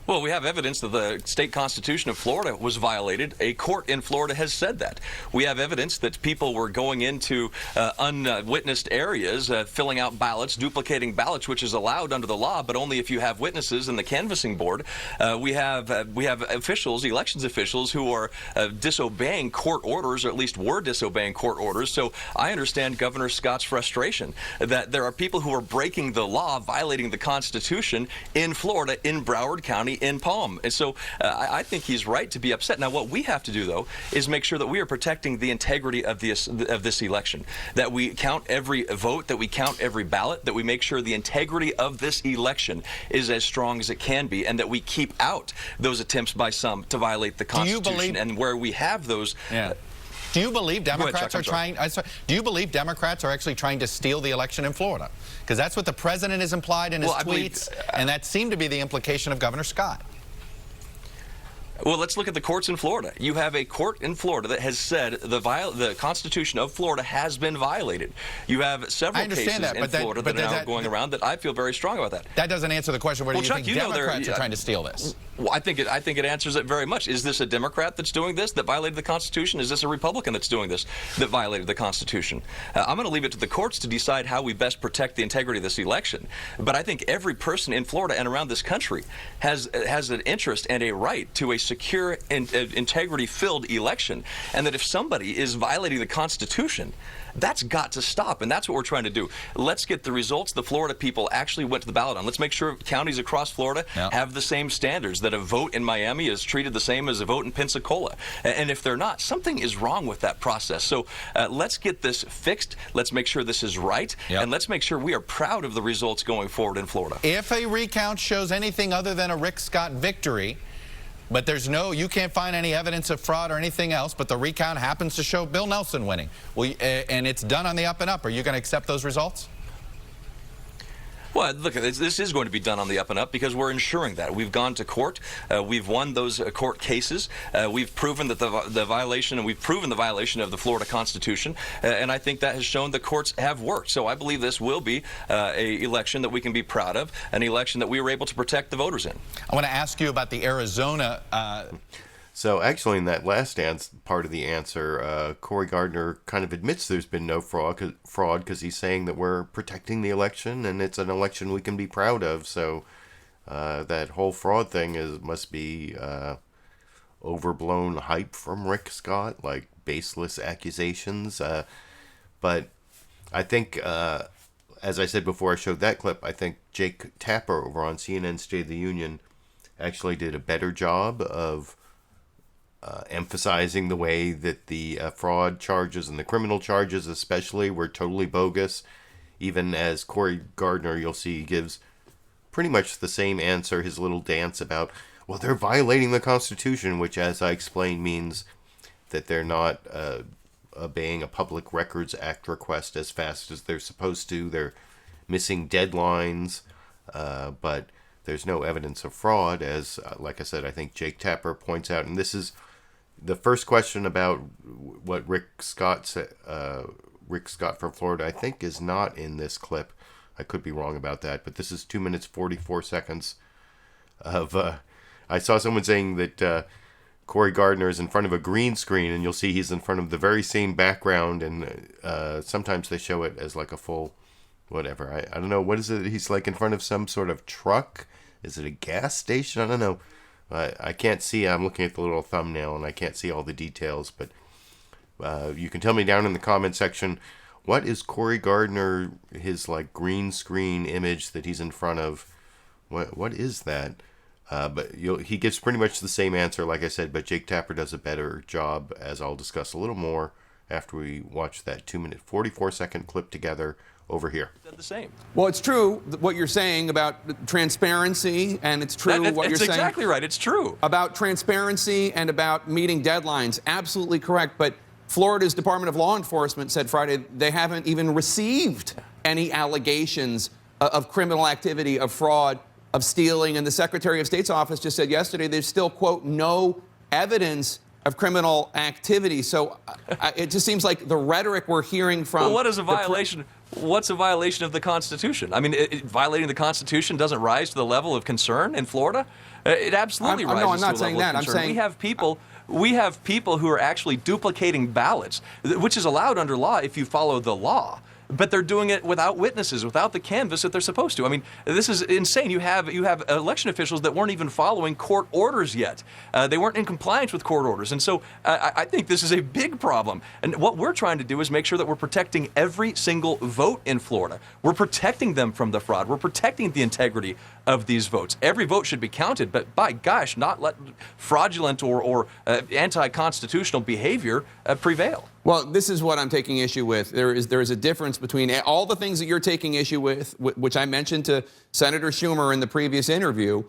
Well, we have evidence that the state constitution of Florida was violated. A court in Florida has said that. We have evidence that people were going into unwitnessed areas, filling out ballots, duplicating ballots, which is allowed under the law, but only if you have witnesses in the canvassing board. We have officials, elections officials, who are disobeying court orders, or at least were disobeying court orders. So I understand Governor Scott's frustration that there are people who are breaking the law, violating the Constitution in Florida, in Broward County, in Palm. And so I think he's right to be upset. Now, what we have to do, though, is make sure that we are protecting the integrity of this election, that we count every vote, that we count every ballot, that we make sure the integrity of this election is as strong as it can be, and that we keep out those attempts by some to violate the Constitution. And where we have those... Do you believe Democrats Chuck, are trying? Do you believe Democrats are actually trying to steal the election in Florida? Because that's what the president has implied in his tweets, and that seemed to be the implication of Governor Scott. Well, let's look at the courts in Florida. You have a court in Florida that has said the Constitution of Florida has been violated. You have several cases in Florida that are now going around that I feel very strong about that. That doesn't answer the question whether you think Democrats are trying to steal this. Well, I think it answers it very much. Is this a Democrat that's doing this, that violated the Constitution? Is this a Republican that's doing this, that violated the Constitution? I'm going to leave it to the courts to decide how we best protect the integrity of this election. But I think every person in Florida and around this country has an interest and a right to a secure and integrity-filled election, and that if somebody is violating the Constitution, that's got to stop, and that's what we're trying to do. Let's get the results the Florida people actually went to the ballot on. Let's make sure counties across Florida have the same standards, that a vote in Miami is treated the same as a vote in Pensacola. And if they're not, something is wrong with that process. So let's get this fixed. Let's make sure this is right, and let's make sure we are proud of the results going forward in Florida. If a recount shows anything other than a Rick Scott victory, but you can't find any evidence of fraud or anything else, but the recount happens to show Bill Nelson winning, and it's done on the up and up, are you going to accept those results? Well, look, this is going to be done on the up and up because we're ensuring that. We've gone to court. We've won those court cases. We've proven that the violation, and we've proven the violation of the Florida Constitution. And I think that has shown the courts have worked. So I believe this will be an election that we can be proud of, an election that we were able to protect the voters in. I want to ask you about the Arizona... So actually in that last part of the answer, Cory Gardner kind of admits there's been no fraud because he's saying that we're protecting the election and it's an election we can be proud of. So that whole fraud thing must be overblown hype from Rick Scott, like baseless accusations. But I think, as I said before I showed that clip, I think Jake Tapper over on CNN State of the Union actually did a better job of emphasizing the way that the fraud charges and the criminal charges especially were totally bogus. Even as Cory Gardner, you'll see, gives pretty much the same answer, his little dance about, well, they're violating the Constitution, which, as I explained, means that they're not obeying a Public Records Act request as fast as they're supposed to. They're missing deadlines, but there's no evidence of fraud, as, like I said, I think Jake Tapper points out. And this is the first question about what Rick Scott Rick Scott from Florida, I think is not in this clip. I could be wrong about that, but this is 2 minutes 44 seconds of. I saw someone saying that Cory Gardner is in front of a green screen, and you'll see he's in front of the very same background, and sometimes they show it as like a full, whatever. I don't know, what is it? He's like in front of some sort of truck. Is it a gas station? I don't know. I can't see. I'm looking at the little thumbnail, and I can't see all the details, but you can tell me down in the comment section, what is Cory Gardner, his like green screen image that he's in front of? What is that? But he gives pretty much the same answer, like I said, but Jake Tapper does a better job, as I'll discuss a little more after we watch that 2 minute 44 second clip together over here. The same. Well, it's true what you're saying about transparency, and it's true what you're saying. That's exactly right. It's true. About transparency and about meeting deadlines. Absolutely correct. But Florida's Department of Law Enforcement said Friday they haven't even received any allegations of criminal activity, of fraud, of stealing. And the Secretary of State's office just said yesterday there's still, quote, no evidence of criminal activity. So it just seems like the rhetoric we're hearing from... Well, what is a violation? What's a violation of the Constitution? I mean, violating the Constitution doesn't rise to the level of concern in Florida? It absolutely rises to a level of concern. No, I'm not saying that. I'm saying... We have people who are actually duplicating ballots, which is allowed under law if you follow the law. But they're doing it without witnesses, without the canvas that they're supposed to. I mean, this is insane. You have election officials that weren't even following court orders yet. They weren't in compliance with court orders. And so I think this is a big problem. And what we're trying to do is make sure that we're protecting every single vote in Florida. We're protecting them from the fraud. We're protecting the integrity of these votes. Every vote should be counted, but by gosh, not let fraudulent or anti-constitutional behavior prevail. Well, this is what I'm taking issue with. There is a difference between all the things that you're taking issue with, which I mentioned to Senator Schumer in the previous interview,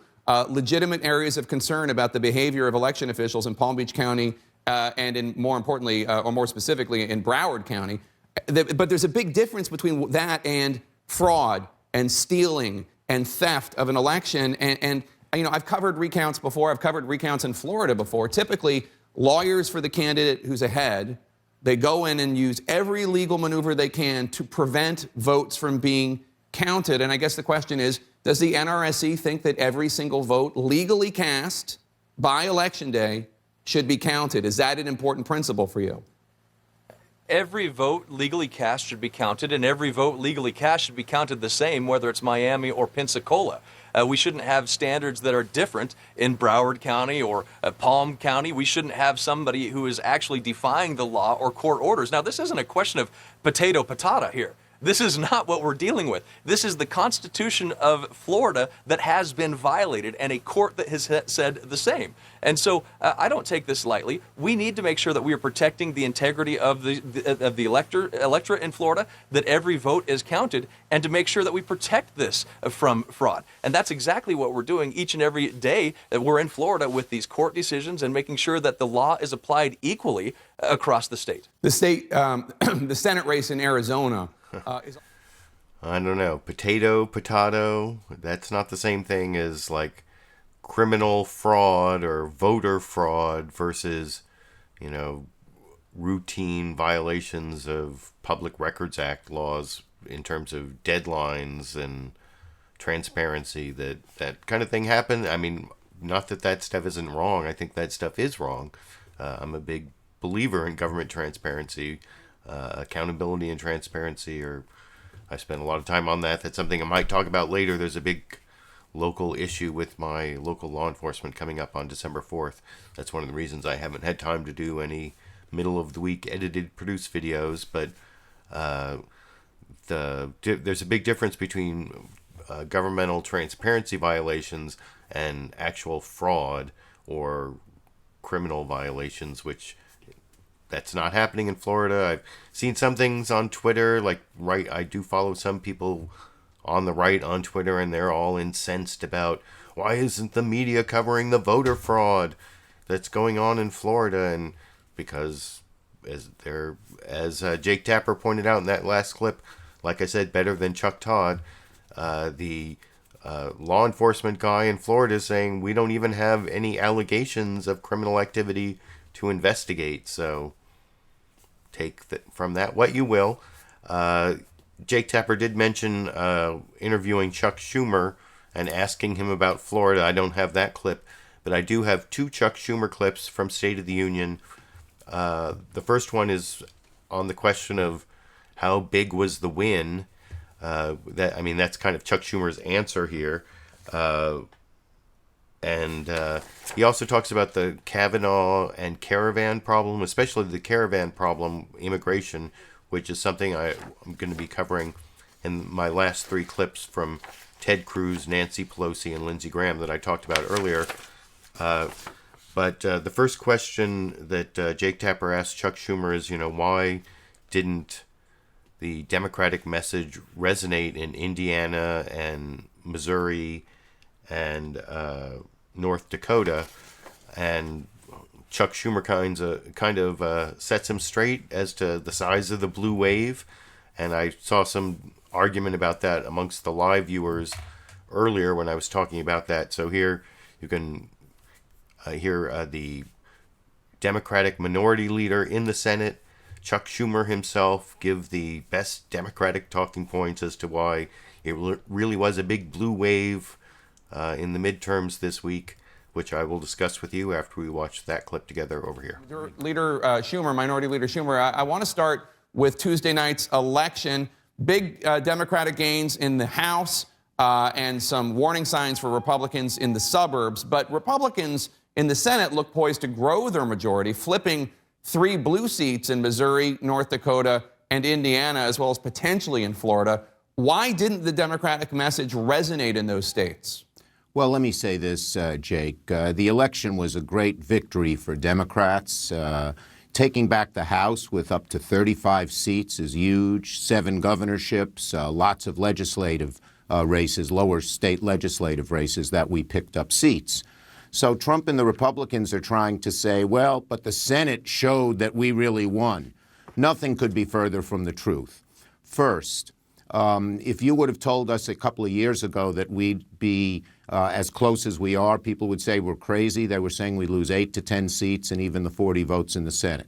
legitimate areas of concern about the behavior of election officials in Palm Beach County and in, more importantly, or more specifically, in Broward County. But there's a big difference between that and fraud and stealing and theft of an election. And you know, I've covered recounts before. I've covered recounts in Florida before. Typically, lawyers for the candidate who's ahead, they go in and use every legal maneuver they can to prevent votes from being counted. And I guess the question is, does the NRSC think that every single vote legally cast by Election Day should be counted? Is that an important principle for you? Every vote legally cast should be counted, and every vote legally cast should be counted the same, whether it's Miami or Pensacola. We shouldn't have standards that are different in Broward County or Palm County. We shouldn't have somebody who is actually defying the law or court orders. Now, this isn't a question of potato patata here. This is not what we're dealing with. This is the Constitution of Florida that has been violated, and a court that has said the same. And so I don't take this lightly. We need to make sure that we are protecting the integrity of the electorate in Florida, that every vote is counted, and to make sure that we protect this from fraud. And that's exactly what we're doing each and every day that we're in Florida with these court decisions and making sure that the law is applied equally across the state. The state, the Senate race in Arizona. I don't know. Potato, that's not the same thing as like criminal fraud or voter fraud versus, you know, routine violations of Public Records Act laws in terms of deadlines and transparency. That kind of thing happened. I mean, not that stuff isn't wrong. I think that stuff is wrong. I'm a big believer in government transparency. Accountability and transparency, or I spend a lot of time on that. That's something I might talk about later. There's a big local issue with my local law enforcement coming up on December 4th. That's one of the reasons I haven't had time to do any middle of the week edited, produced videos. But there's a big difference between governmental transparency violations and actual fraud or criminal violations, which that's not happening in Florida. I've seen some things on Twitter, like I do follow some people on the right on Twitter, and they're all incensed about why isn't the media covering the voter fraud that's going on in Florida? And because as Jake Tapper pointed out in that last clip, like I said, better than Chuck Todd, the law enforcement guy in Florida is saying we don't even have any allegations of criminal activity to investigate. So take from that what you will. Jake Tapper did mention interviewing Chuck Schumer and asking him about Florida. I don't have that clip, but I do have 2 Chuck Schumer clips from State of the Union. The first one is on the question of how big was the win. That's kind of Chuck Schumer's answer here. And he also talks about the Kavanaugh and caravan problem, especially the caravan problem, immigration, which is something I'm going to be covering in my last 3 clips from Ted Cruz, Nancy Pelosi, and Lindsey Graham that I talked about earlier. But the first question that Jake Tapper asked Chuck Schumer is, why didn't the Democratic message resonate in Indiana and Missouri and North Dakota? And Chuck Schumer kind of sets him straight as to the size of the blue wave. And I saw some argument about that amongst the live viewers earlier when I was talking about that. So here you can hear the Democratic minority leader in the Senate, Chuck Schumer himself, give the best Democratic talking points as to why it really was a big blue wave in the midterms this week, which I will discuss with you after we watch that clip together over here. Leader Schumer, Minority Leader Schumer, I want to start with Tuesday night's election. Big Democratic gains in the House and some warning signs for Republicans in the suburbs. But Republicans in the Senate look poised to grow their majority, flipping 3 blue seats in Missouri, North Dakota, and Indiana, as well as potentially in Florida. Why didn't the Democratic message resonate in those states? Well, let me say this, Jake. The election was a great victory for Democrats. Taking back the House with up to 35 seats is huge. 7 governorships, lots of legislative races, lower state legislative races that we picked up seats. So Trump and the Republicans are trying to say, well, but the Senate showed that we really won. Nothing could be further from the truth. First, if you would have told us a couple of years ago that we'd be as close as we are, people would say we're crazy. They were saying we lose 8 to 10 seats and even the 40 votes in the Senate.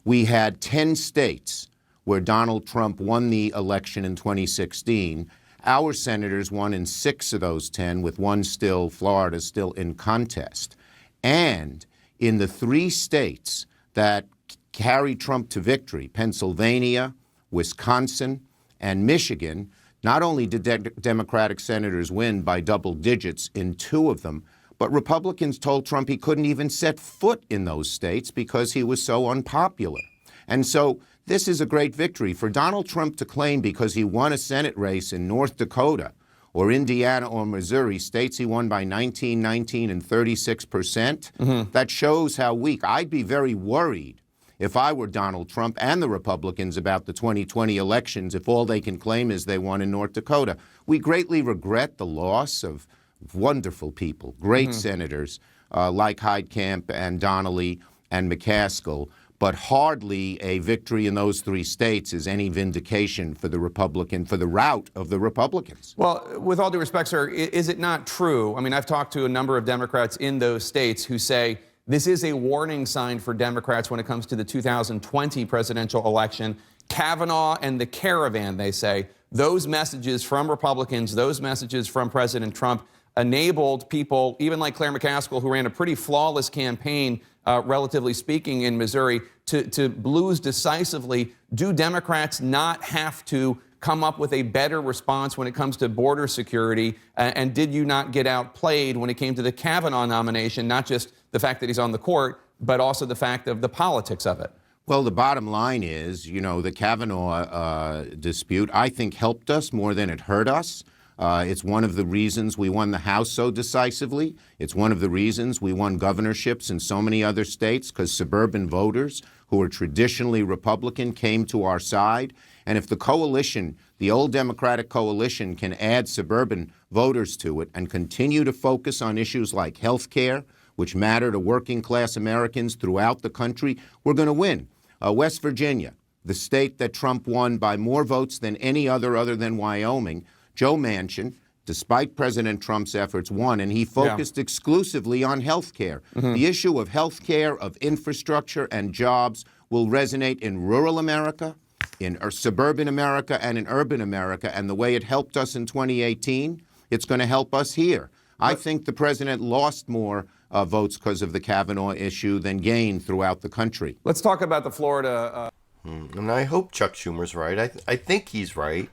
We had 10 states where Donald Trump won the election in 2016. Our senators won in 6 of those 10, with 1 still, Florida, still in contest. And in the 3 states that carried Trump to victory, Pennsylvania, Wisconsin, and Michigan, not only did Democratic senators win by double digits in 2 of them, but Republicans told Trump he couldn't even set foot in those states because he was so unpopular. And so this is a great victory. For Donald Trump to claim because he won a Senate race in North Dakota or Indiana or Missouri, states he won by 19, 19, and 36%, that shows how weak. I'd be very worried if I were Donald Trump and the Republicans about the 2020 elections if all they can claim is they won in North Dakota. We greatly regret the loss of wonderful people, great senators like Heitkamp and Donnelly and McCaskill, but hardly a victory in those 3 states is any vindication for the rout of the Republicans. Well, with all due respect, sir, is it not true? I mean, I've talked to a number of Democrats in those states who say this is a warning sign for Democrats when it comes to the 2020 presidential election. Kavanaugh and the caravan, they say, those messages from Republicans, those messages from President Trump enabled people, even like Claire McCaskill, who ran a pretty flawless campaign, relatively speaking, in Missouri, to lose decisively. Do Democrats not have to come up with a better response when it comes to border security? And did you not get outplayed when it came to the Kavanaugh nomination, not just the fact that he's on the court, but also the fact of the politics of it? Well, the bottom line is, the Kavanaugh dispute, I think, helped us more than it hurt us. It's one of the reasons we won the House so decisively. It's one of the reasons we won governorships in so many other states, because suburban voters who are traditionally Republican came to our side. And if the coalition, the old Democratic coalition, can add suburban voters to it and continue to focus on issues like health care, which matter to working class Americans throughout the country, we're going to win. West Virginia, the state that Trump won by more votes than any other than Wyoming, Joe Manchin, despite President Trump's efforts, won, and he focused exclusively on health care. The issue of health care, of infrastructure and jobs will resonate in rural America, in suburban America, and in urban America. And the way it helped us in 2018, it's going to help us here. I think the president lost more votes because of the Kavanaugh issue than gained throughout the country. Let's talk about the Florida. And I hope Chuck Schumer's right. I think he's right.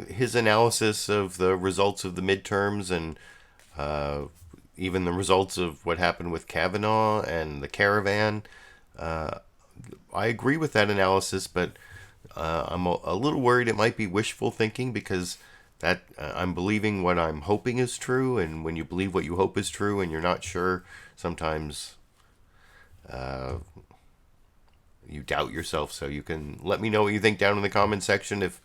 His analysis of the results of the midterms and even the results of what happened with Kavanaugh and the caravan, I agree with that analysis, but I'm a little worried it might be wishful thinking, because that I'm believing what I'm hoping is true, and when you believe what you hope is true and you're not sure, sometimes you doubt yourself. So you can let me know what you think down in the comment section, if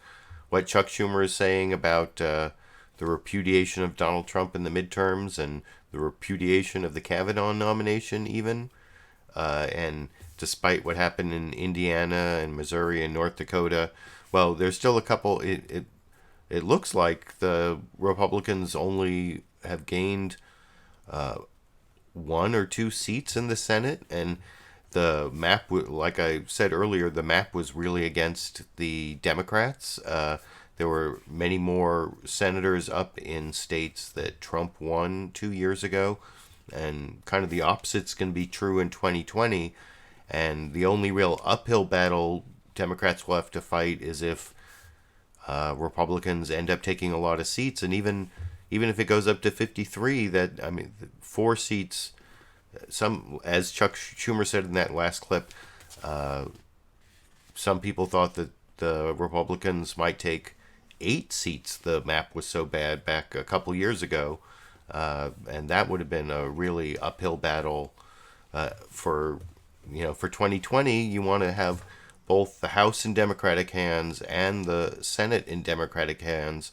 what Chuck Schumer is saying about the repudiation of Donald Trump in the midterms and the repudiation of the Kavanaugh nomination even, and despite what happened in Indiana and Missouri and North Dakota, well, there's still a couple. It looks like the Republicans only have gained 1 or 2 seats in the Senate, and the map, like I said earlier, the map was really against the Democrats. There were many more senators up in states that Trump won 2 years ago, and kind of the opposite's going to be true in 2020. And the only real uphill battle Democrats will have to fight is if Republicans end up taking a lot of seats, and even if it goes up to 53, 4 seats. Some, as Chuck Schumer said in that last clip, some people thought that the Republicans might take 8 seats. The map was so bad back a couple years ago, and that would have been a really uphill battle for 2020. You want to have both the House in Democratic hands and the Senate in Democratic hands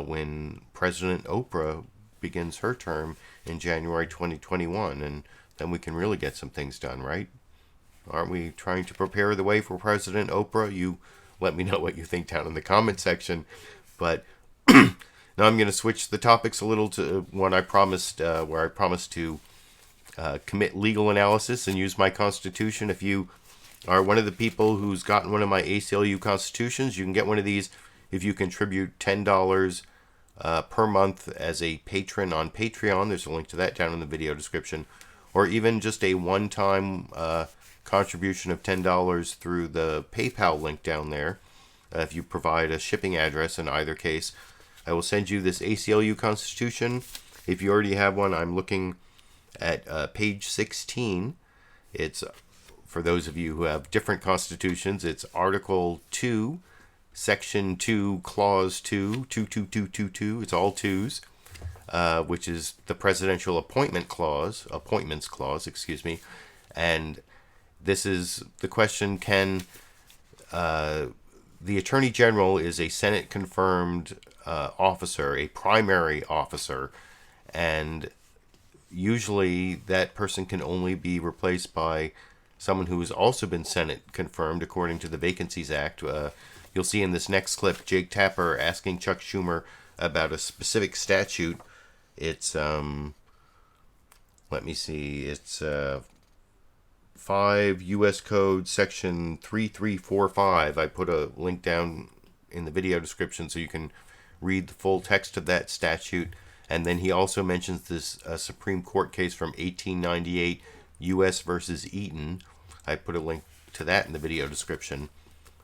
when President Oprah begins her term in January 2021, and then we can really get some things done, right? Aren't we trying to prepare the way for President Oprah? You let me know what you think down in the comment section. But now I'm going to switch the topics a little to what I promised, where I promised to commit legal analysis and use my Constitution. If you are one of the people who's gotten one of my ACLU Constitutions, you can get one of these if you contribute $10 per month as a patron on Patreon. There's a link to that down in the video description. Or even just a one-time contribution of $10 through the PayPal link down there. If you provide a shipping address in either case, I will send you this ACLU Constitution. If you already have one, I'm looking at page 16. It's, for those of you who have different constitutions, it's Article 2, Section 2, Clause 2, 22222, it's all twos, which is the Presidential Appointments Clause, and this is the question: can the Attorney General is a Senate-confirmed officer, a primary officer, and usually that person can only be replaced by someone who has also been Senate-confirmed according to the Vacancies Act. You'll see in this next clip Jake Tapper asking Chuck Schumer about a specific statute. It's, let me see, it's 5 U.S. Code Section 3345. I put a link down in the video description so you can read the full text of that statute. And then he also mentions this Supreme Court case from 1898, U.S. versus Eaton. I put a link to that in the video description.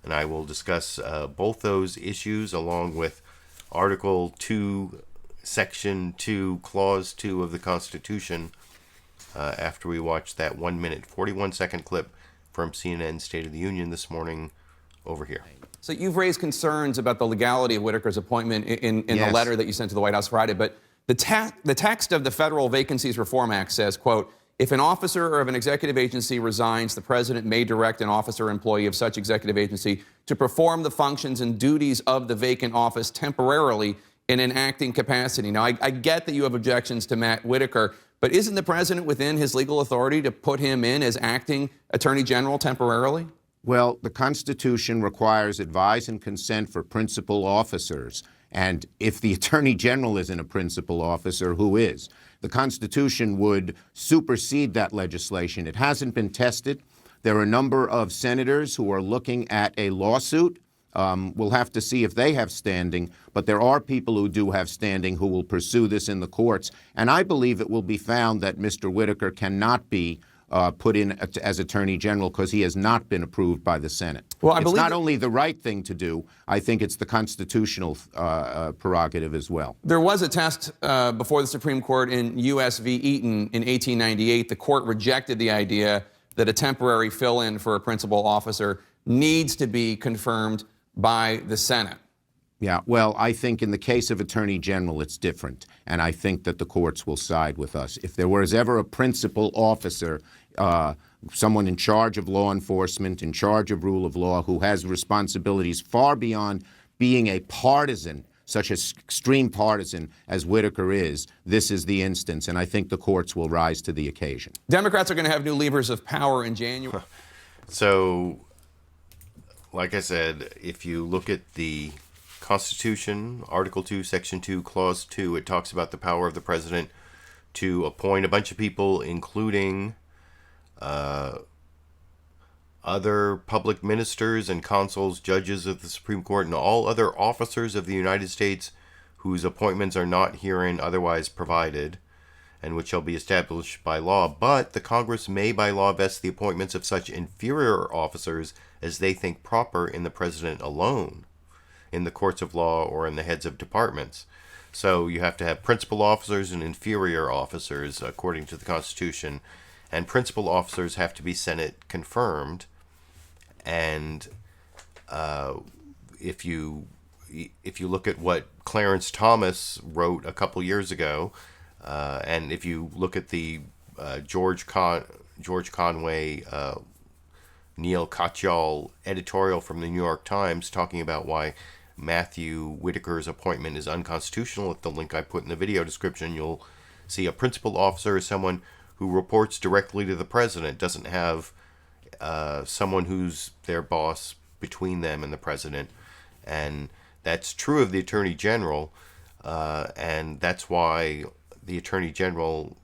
And I will discuss both those issues along with Article 2, Section 2, Clause 2 of the Constitution after we watch that 1 minute, 41-second clip from CNN State of the Union this morning over here. So you've raised concerns about the legality of Whitaker's appointment in the letter that you sent to the White House Friday, but the text of the Federal Vacancies Reform Act says, quote, if an officer of an executive agency resigns, the president may direct an officer or employee of such executive agency to perform the functions and duties of the vacant office temporarily in an acting capacity. Now, I get that you have objections to Matt Whitaker, but isn't the president within his legal authority to put him in as acting attorney general temporarily? Well, the Constitution requires advice and consent for principal officers. And if the Attorney General isn't a principal officer, who is? The Constitution would supersede that legislation. It hasn't been tested. There are a number of senators who are looking at a lawsuit. We'll have to see if they have standing, but there are people who do have standing who will pursue this in the courts. And I believe it will be found that Mr. Whitaker cannot be put in as Attorney General because he has not been approved by the Senate. Well, it's not only the right thing to do, I think it's the constitutional prerogative as well. There was a test before the Supreme Court in U.S. v. Eaton in 1898. The court rejected the idea that a temporary fill-in for a principal officer needs to be confirmed by the Senate. Yeah, well, I think in the case of Attorney General, it's different. And I think that the courts will side with us. If there was ever a principal officer, someone in charge of law enforcement, in charge of rule of law, who has responsibilities far beyond being a partisan, such as extreme partisan as Whitaker is, this is the instance. And I think the courts will rise to the occasion. Democrats are going to have new levers of power in January. So, like I said, if you look at the Constitution, Article 2, Section 2, Clause 2, it talks about the power of the president to appoint a bunch of people, including other public ministers and consuls, judges of the Supreme Court, and all other officers of the United States whose appointments are not herein otherwise provided, and which shall be established by law. But the Congress may by law vest the appointments of such inferior officers as they think proper in the president alone, in the courts of law or in the heads of departments. So you have to have principal officers and inferior officers according to the Constitution, and principal officers have to be Senate confirmed. And if you look at what Clarence Thomas wrote a couple years ago, and if you look at the George Conway, Neil Katyal editorial from the New York Times talking about why Matthew Whitaker's appointment is unconstitutional, at the link I put in the video description, you'll see a principal officer is someone who reports directly to the president, doesn't have someone who's their boss between them and the president. And that's true of the Attorney General, and that's why the Attorney General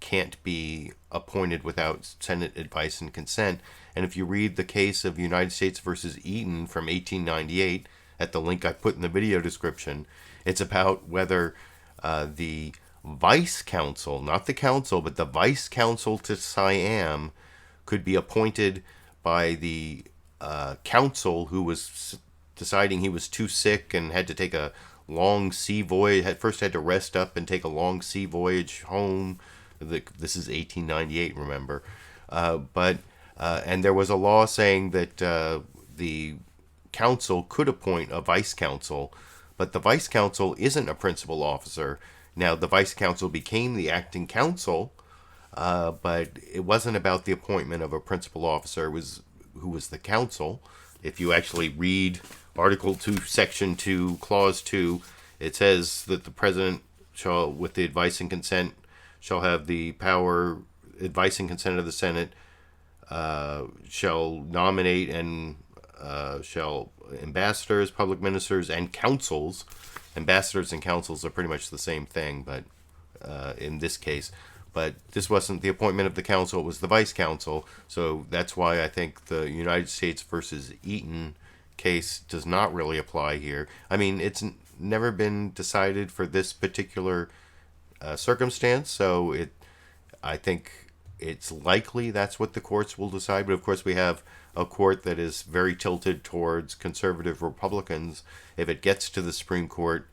can't be appointed without Senate advice and consent. And if you read the case of United States versus Eaton from 1898, at the link I put in the video description, it's about whether the vice counsel, not the counsel, but the vice counsel to Siam could be appointed by the counsel who was deciding he was too sick and had to take a long sea voyage, first had to rest up and take a long sea voyage home. This is 1898, remember. And there was a law saying that the counsel could appoint a vice counsel, but the vice counsel isn't a principal officer. Now, the vice counsel became the acting counsel, but it wasn't about the appointment of a principal officer. It was who was the counsel. If you actually read Article 2, Section 2, Clause 2, it says that the president shall, with the advice and consent, shall have the power, advice and consent of the Senate, shall nominate and shall ambassadors, public ministers, and councils. Ambassadors and councils are pretty much the same thing, but in this case. But this wasn't the appointment of the council, it was the vice counsel. So that's why I think the United States versus Eaton case does not really apply here. I mean, it's never been decided for this particular circumstance, so I think it's likely that's what the courts will decide. But of course, we have a court that is very tilted towards conservative Republicans. If it gets to the Supreme Court,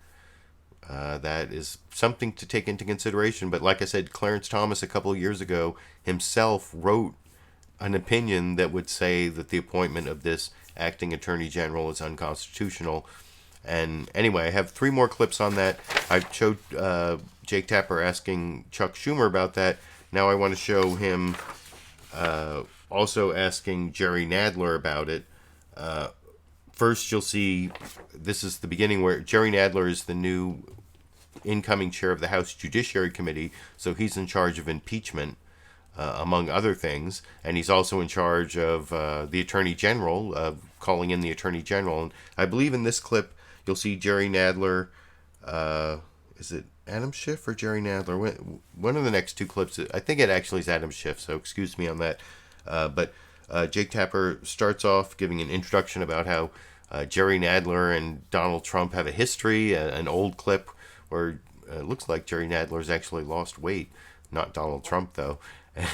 that is something to take into consideration. But like I said, Clarence Thomas a couple of years ago himself wrote an opinion that would say that the appointment of this acting attorney general is unconstitutional. And anyway, I have 3 more clips on that. I showed Jake Tapper asking Chuck Schumer about that. Now I want to show him also asking Jerry Nadler about it. First, you'll see this is the beginning where Jerry Nadler is the new incoming chair of the House Judiciary Committee, so he's in charge of impeachment, among other things, and he's also in charge of the Attorney General, calling in the Attorney General. And I believe in this clip, you'll see Jerry Nadler, is it Adam Schiff or Jerry Nadler? One of the next 2 clips, I think it actually is Adam Schiff, so excuse me on that. But Jake Tapper starts off giving an introduction about how Jerry Nadler and Donald Trump have a history, an old clip where it looks like Jerry Nadler's actually lost weight, not Donald Trump though,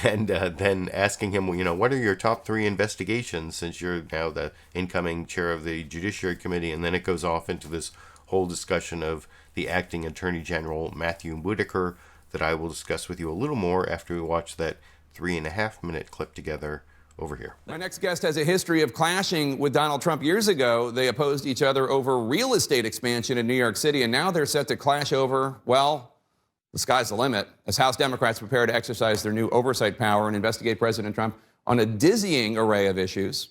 and then asking him, what are your top 3 investigations since you're now the incoming chair of the Judiciary Committee, and then it goes off into this whole discussion of the acting Attorney General Matthew Whitaker that I will discuss with you a little more after we watch that 3.5-minute clip together over here. My next guest has a history of clashing with Donald Trump. Years ago, they opposed each other over real estate expansion in New York City, and now they're set to clash over, well, the sky's the limit, as House Democrats prepare to exercise their new oversight power and investigate President Trump on a dizzying array of issues.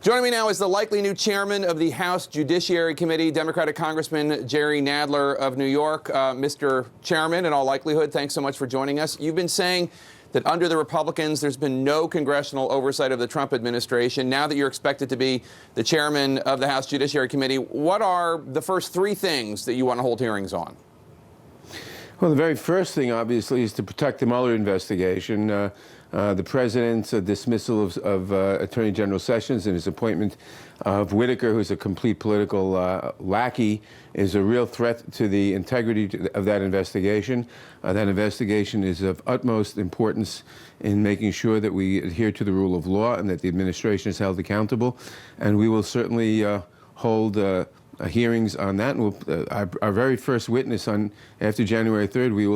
Joining me now is the likely new chairman of the House Judiciary Committee, Democratic Congressman Jerry Nadler of New York. Mr. Chairman, in all likelihood, thanks so much for joining us. You've been saying that under the Republicans, there's been no congressional oversight of the Trump administration. Now that you're expected to be the chairman of the House Judiciary Committee, what are the first 3 things that you want to hold hearings on? Well, the very first thing, obviously, is to protect the Mueller investigation. The president's dismissal of Attorney General Sessions and his appointment of Whitaker, who's a complete political lackey, is a real threat to the integrity of that investigation. That investigation is of utmost importance in making sure that we adhere to the rule of law and that the administration is held accountable. And we will certainly hold hearings on that. And our very first witness after January 3rd, we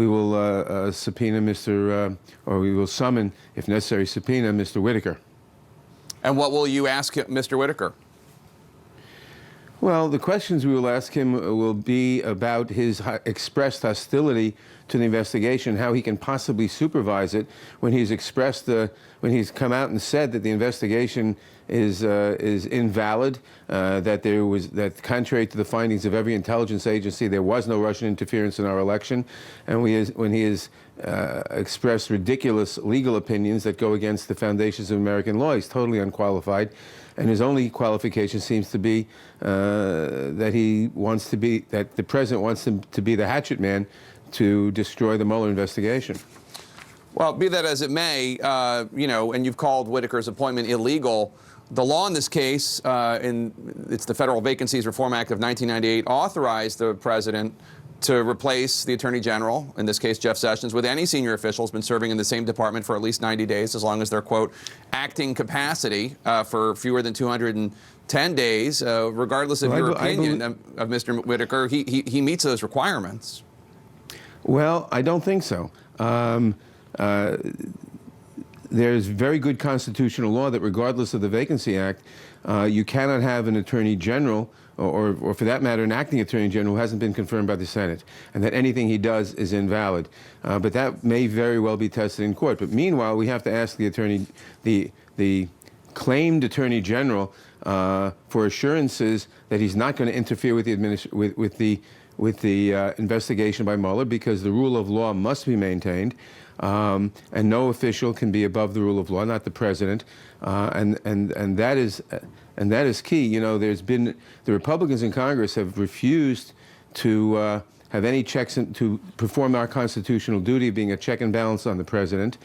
will subpoena or we will summon, if necessary, subpoena Mr. Whitaker. And what will you ask Mr. Whitaker? Well, the questions we will ask him will be about his expressed hostility to the investigation, how he can possibly supervise it when he's when he's come out and said that the investigation is invalid, that contrary to the findings of every intelligence agency, there was no Russian interference in our election, and when he has expressed ridiculous legal opinions that go against the foundations of American law. He's totally unqualified, and his only qualification seems to be that the president wants him to be the hatchet man to destroy the Mueller investigation. Well, be that as it may, and you've called Whitaker's appointment illegal. The law in this case, it's the Federal Vacancies Reform Act of 1998, authorized the president to replace the Attorney General, in this case Jeff Sessions, with any senior official who's been serving in the same department for at least 90 days, as long as they're, quote, acting capacity for fewer than 210 days, regardless of your opinion of Mr. Whitaker. He meets those requirements. Well, I don't think so. There's very good constitutional law that regardless of the Vacancy Act, you cannot have an Attorney General or for that matter, an acting Attorney General who hasn't been confirmed by the Senate, and that anything he does is invalid. But that may very well be tested in court. But meanwhile, we have to ask the claimed Attorney General for assurances that he's not going to interfere with the investigation by Mueller, because the rule of law must be maintained. And no official can be above the rule of law, not the president, and that is key. You know, the Republicans in Congress have refused to have any checks to perform our constitutional duty of being a check and balance on the president.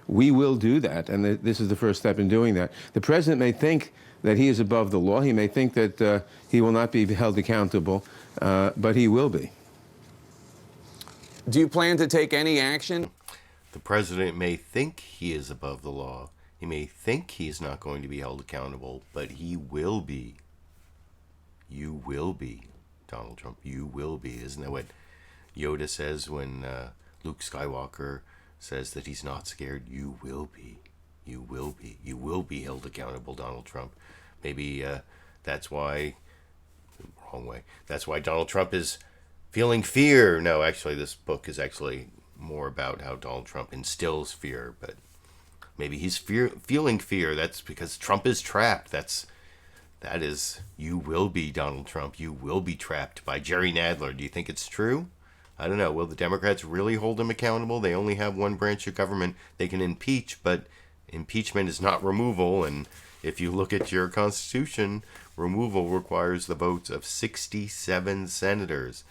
We will do that, and this is the first step in doing that. The president may think that he is above the law. He may think that he will not be held accountable, but he will be. Do you plan to take any action? The president may think he is above the law. He may think he's not going to be held accountable, but he will be. You will be, Donald Trump. You will be. Isn't that what Yoda says when Luke Skywalker says that he's not scared? You will be. You will be. You will be held accountable, Donald Trump. Maybe that's why, wrong way, that's why Donald Trump is feeling fear. No, actually, this book is actually more about how Donald Trump instills fear, but maybe he's feeling fear. That's because Trump is trapped. That is, you will be, Donald Trump. You will be trapped by Jerry Nadler. Do you think it's true? I don't know. Will the Democrats really hold him accountable? They only have one branch of government they can impeach, but impeachment is not removal, and if you look at your Constitution, removal requires the votes of 67 senators.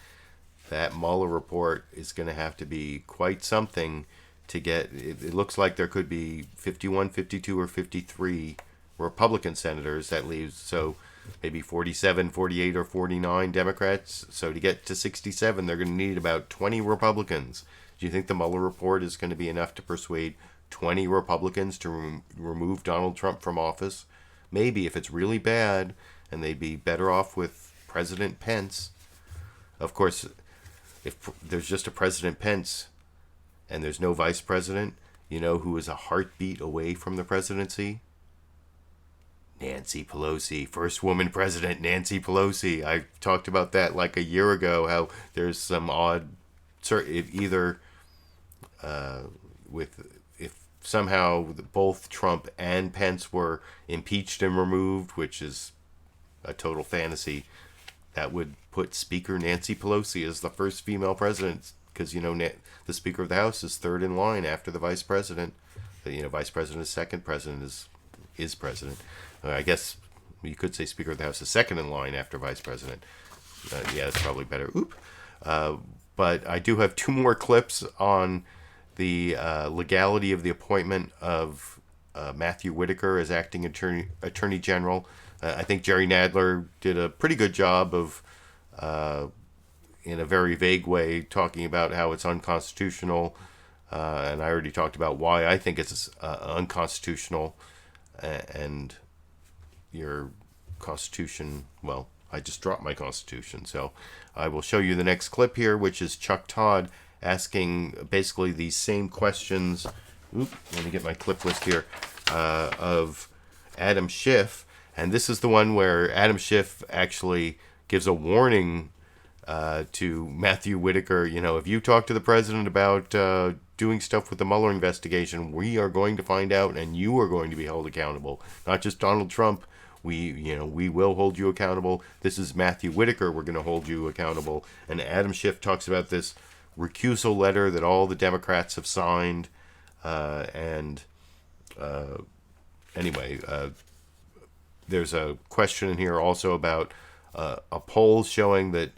That Mueller report is going to have to be quite something to get, it looks like there could be 51, 52, or 53 Republican senators. That leaves, so maybe 47, 48, or 49 Democrats. So to get to 67, they're going to need about 20 Republicans. Do you think the Mueller report is going to be enough to persuade 20 Republicans to remove Donald Trump from office? Maybe, if it's really bad, and they'd be better off with President Pence. Of course, if there's just a President Pence and there's no vice president, you know who is a heartbeat away from the presidency? Nancy Pelosi, first woman president, Nancy Pelosi. I talked about that like a year ago, how there's some odd, either if somehow both Trump and Pence were impeached and removed, which is a total fantasy, that would put Speaker Nancy Pelosi as the first female president, because, you know, the Speaker of the House is third in line after the Vice President. You know, Vice President is second, President is President. I guess you could say Speaker of the House is second in line after Vice President. Yeah, that's probably better. But I do have two more clips on the legality of the appointment of Matthew Whitaker as acting Attorney General. I think Jerry Nadler did a pretty good job of, in a very vague way, talking about how it's unconstitutional. And I already talked about why I think it's unconstitutional. And your Constitution, well, I just dropped my Constitution. So I will show you the next clip here, which is Chuck Todd asking basically these same questions. Let me get my clip list here, of Adam Schiff. And this is the one where Adam Schiff actually gives a warning to Matthew Whitaker. You know, if you talk to the president about doing stuff with the Mueller investigation, we are going to find out, and you are going to be held accountable. Not just Donald Trump. We will hold you accountable. This is Matthew Whitaker. We're going to hold you accountable. And Adam Schiff talks about this recusal letter that all the Democrats have signed. Anyway, there's a question in here also about a poll showing that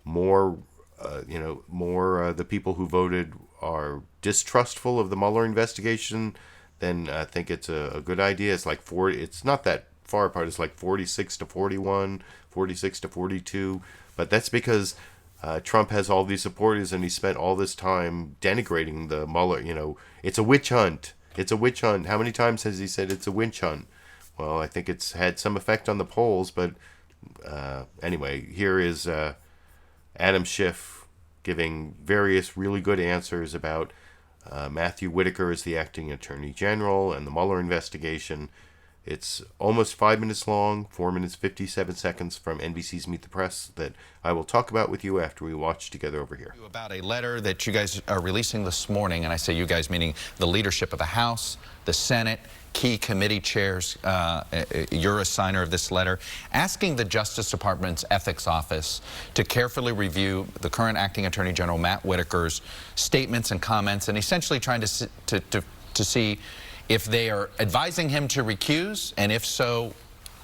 more the people who voted are distrustful of the Mueller investigation. Then I think it's a good idea. It's like it's not that far apart. It's like 46 to 41, 46 to 42. But that's because Trump has all these supporters, and he spent all this time denigrating the Mueller. You know, it's a witch hunt. It's a witch hunt. How many times has he said it's a witch hunt? Well, I think it's had some effect on the polls. But anyway, here is Adam Schiff giving various really good answers about Matthew Whitaker as the acting Attorney General and the Mueller investigation. It's almost 5 minutes long, 4 minutes 57 seconds from NBC's Meet the Press that I will talk about with you after we watch together over here. About a letter that you guys are releasing this morning, and I say you guys meaning the leadership of the House, the Senate, key committee chairs. You're a signer of this letter, asking the Justice Department's Ethics Office to carefully review the current acting Attorney General Matt Whitaker's statements and comments, and essentially trying to see if they are advising him to recuse, and if so,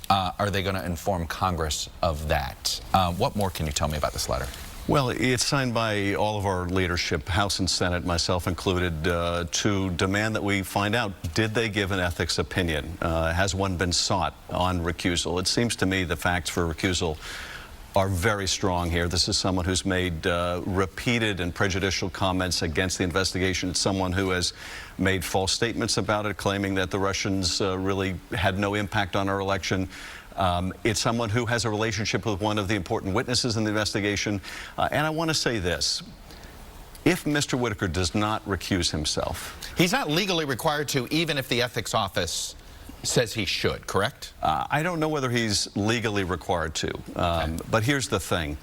are they going to inform Congress of that? What more can you tell me about this letter? Well, it's signed by all of our leadership, House and Senate, myself included, to demand that we find out, did they give an ethics opinion? Has one been sought on recusal? It seems to me the facts for recusal are very strong here. This is someone who's made repeated and prejudicial comments against the investigation. It's someone who has made false statements about it, claiming that the Russians really had no impact on our election. It's someone who has a relationship with one of the important witnesses in the investigation. And I want to say this. If Mr. Whitaker does not recuse himself... He's not legally required to, even if the Ethics Office says he should, correct? I don't know whether he's legally required to. But here's the thing.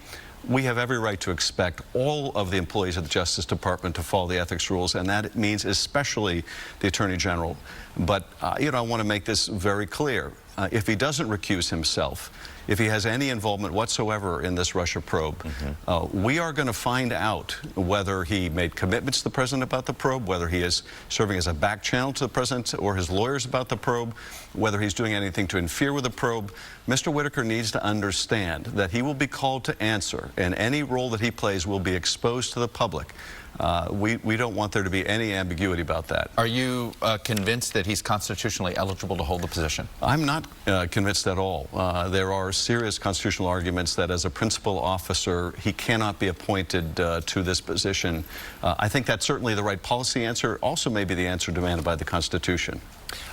We have every right to expect all of the employees of the Justice Department to follow the ethics rules, and that means especially the Attorney General. But, I want to make this very clear. If he doesn't recuse himself, if he has any involvement whatsoever in this Russia probe, we are going to find out whether he made commitments to the president about the probe, whether he is serving as a back channel to the president or his lawyers about the probe, whether he's doing anything to interfere with the probe. Mr. Whitaker needs to understand that he will be called to answer, and any role that he plays will be exposed to the public. We don't want there to be any ambiguity about that. Are you convinced that he's constitutionally eligible to hold the position? I'm not convinced at all. There are serious constitutional arguments that as a principal officer, he cannot be appointed to this position. I think that's certainly the right policy answer, also maybe the answer demanded by the Constitution.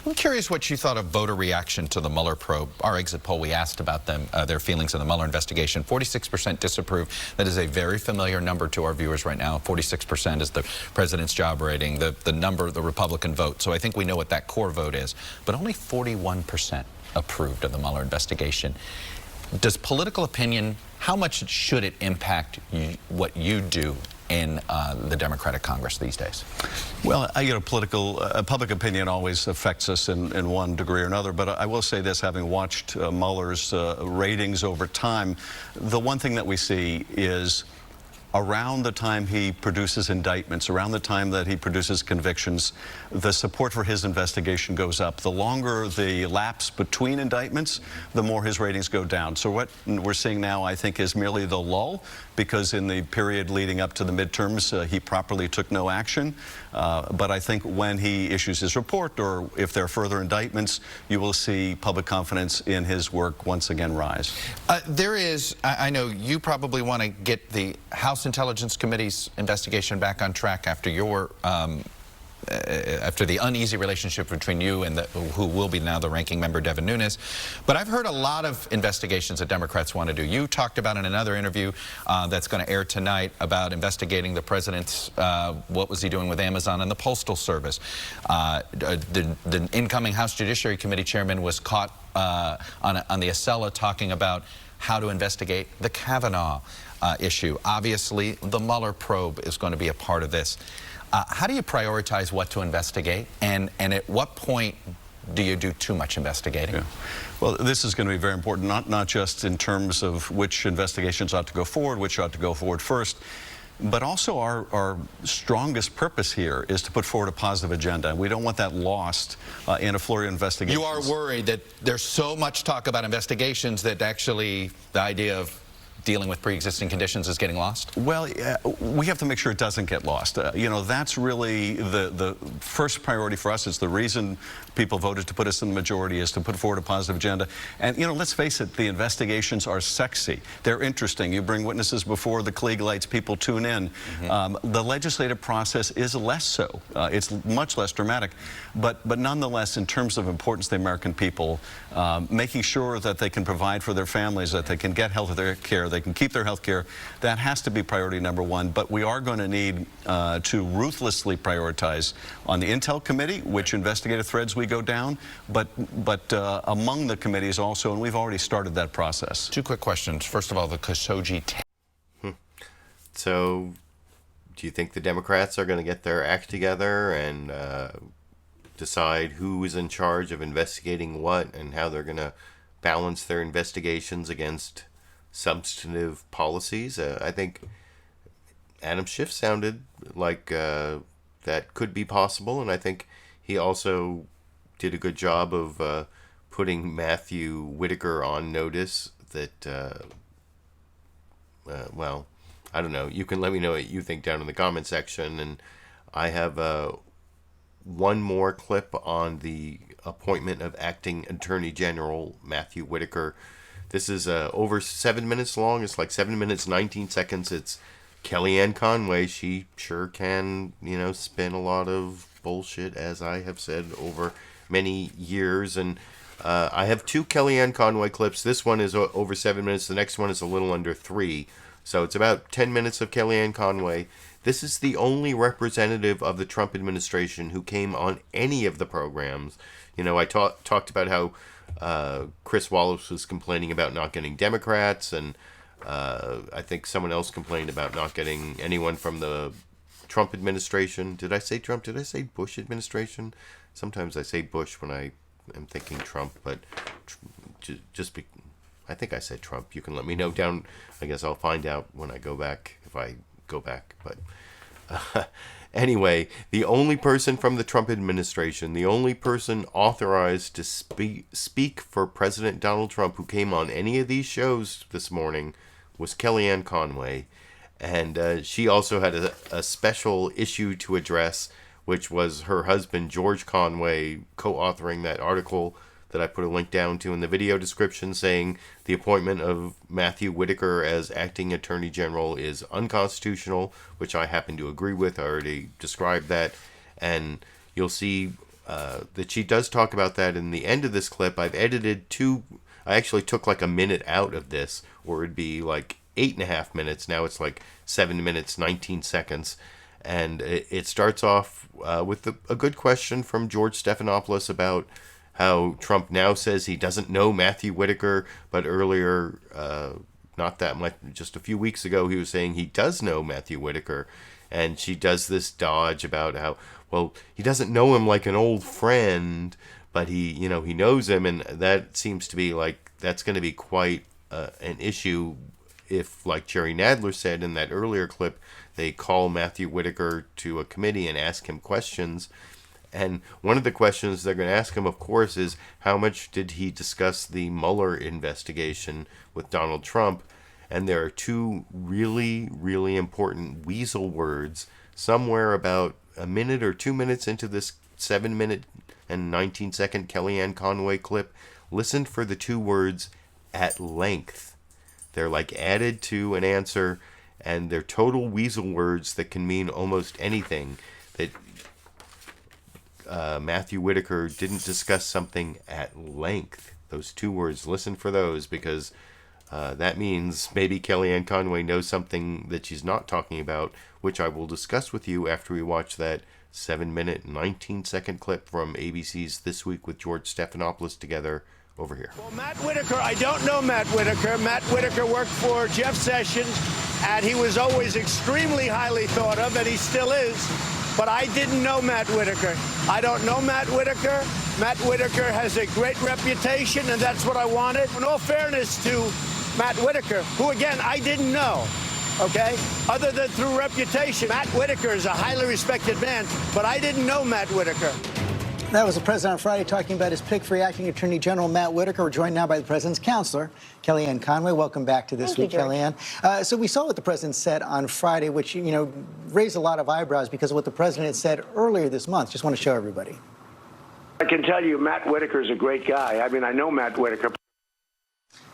I'm curious what you thought of voter reaction to the Mueller probe. Our exit poll, we asked about them, their feelings on the Mueller investigation. 46% disapprove. That is a very familiar number to our viewers right now. 46% is the president's job rating, the number of the Republican vote. So I think we know what that core vote is. But only 41% approved of the Mueller investigation. Does political opinion, how much should it impact what you do in the Democratic Congress these days? Well, you know, public opinion always affects us in one degree or another, but I will say this, having watched Mueller's ratings over time, the one thing that we see is around the time he produces indictments, around the time that he produces convictions, the support for his investigation goes up. The longer the lapse between indictments, the more his ratings go down. So what we're seeing now, I think, is merely the lull, because in the period leading up to the midterms, he properly took no action. But I think when he issues his report, or if there are further indictments, you will see public confidence in his work once again rise. There is, I know you probably want to get the House Intelligence Committee's investigation back on track after your after the uneasy relationship between you and who will be now the ranking member, Devin Nunes. But I've heard a lot of investigations that Democrats want to do. You talked about in another interview that's going to air tonight about investigating the president's, what was he doing with Amazon and the Postal Service. The incoming House Judiciary Committee chairman was caught on the Acela talking about how to investigate the Kavanaugh issue. Obviously, the Mueller probe is going to be a part of this. How do you prioritize what to investigate, and at what point do you do too much investigating? Yeah. Well, this is going to be very important, not just in terms of which investigations ought to go forward, which ought to go forward first, but also our strongest purpose here is to put forward a positive agenda. We don't want that lost in a flurry of investigations. You are worried that there's so much talk about investigations that actually the idea of dealing with pre-existing conditions is getting lost? Well, we have to make sure it doesn't get lost. You know, that's really the first priority for us. It's the reason people voted to put us in the majority, is to put forward a positive agenda. And, you know, let's face it, the investigations are sexy. They're interesting. You bring witnesses before the Klieg lights, people tune in. The legislative process is less so. It's much less dramatic. But nonetheless, in terms of importance to the American people, making sure that they can provide for their families, that they can get health care, they can keep their health care, that has to be priority number one. But we are going to need to ruthlessly prioritize on the Intel Committee, which investigative threads we go down, but among the committees also, and we've already started that process. Two quick questions. First of all, the Khashoggi. So, do you think the Democrats are going to get their act together and decide who is in charge of investigating what and how they're going to balance their investigations against substantive policies? I think Adam Schiff sounded like that could be possible, and I think he also did a good job of putting Matthew Whitaker on notice that, well, I don't know. You can let me know what you think down in the comment section, and I have one more clip on the appointment of Acting Attorney General Matthew Whitaker. This is over 7 minutes long. It's like 7 minutes, 19 seconds. It's Kellyanne Conway. She sure can, you know, spin a lot of bullshit, as I have said over many years. And I have two Kellyanne Conway clips. This one is over 7 minutes. The next one is a little under 3. So it's about 10 minutes of Kellyanne Conway. This is the only representative of the Trump administration who came on any of the programs. You know, I talked about how Chris Wallace was complaining about not getting Democrats, and I think someone else complained about not getting anyone from the Trump administration. Did I say Trump? Did I say Bush administration? Sometimes I say Bush when I am thinking Trump, but I think I said Trump. You can let me know down. I guess I'll find out when I go back, if I go back. But anyway, the only person from the Trump administration, the only person authorized to speak for President Donald Trump who came on any of these shows this morning was Kellyanne Conway. And she also had a special issue to address, which was her husband, George Conway, co-authoring that article that I put a link down to in the video description, saying the appointment of Matthew Whitaker as acting attorney general is unconstitutional, which I happen to agree with. I already described that. And you'll see that she does talk about that in the end of this clip. I've edited I actually took like a minute out of this, or it'd be like 8.5 minutes. Now it's like 7 minutes, 19 seconds. And it starts off with a good question from George Stephanopoulos about how Trump now says he doesn't know Matthew Whitaker, but earlier, not that much, just a few weeks ago, he was saying he does know Matthew Whitaker. And she does this dodge about how, well, he doesn't know him like an old friend, but he knows him. And that seems to be like, that's going to be quite an issue if, like Jerry Nadler said in that earlier clip, they call Matthew Whitaker to a committee and ask him questions. And one of the questions they're going to ask him, of course, is how much did he discuss the Mueller investigation with Donald Trump? And there are two really, really important weasel words somewhere about a minute or 2 minutes into this 7-minute and 19-second Kellyanne Conway clip. Listen for the two words, at length. They're like added to an answer, and they're total weasel words that can mean almost anything. That Matthew Whitaker didn't discuss something at length. Those two words, listen for those, because that means maybe Kellyanne Conway knows something that she's not talking about, which I will discuss with you after we watch that 7-minute, 19-second clip from ABC's This Week with George Stephanopoulos together over here. Well, Matt Whitaker, I don't know Matt Whitaker. Matt Whitaker worked for Jeff Sessions, and he was always extremely highly thought of, and he still is. But I didn't know Matt Whitaker. I don't know Matt Whitaker. Matt Whitaker has a great reputation, and that's what I wanted. In all fairness to Matt Whitaker, who, again, I didn't know, okay? Other than through reputation. Matt Whitaker is a highly respected man, but I didn't know Matt Whitaker. That was the president on Friday talking about his pick for acting Attorney General Matt Whitaker. We're joined now by the president's counselor, Kellyanne Conway. Welcome back to This Week, Kellyanne. So we saw what the president said on Friday, which, raised a lot of eyebrows because of what the president had said earlier this month. Just want to show everybody. I can tell you Matt Whitaker is a great guy. I mean, I know Matt Whitaker.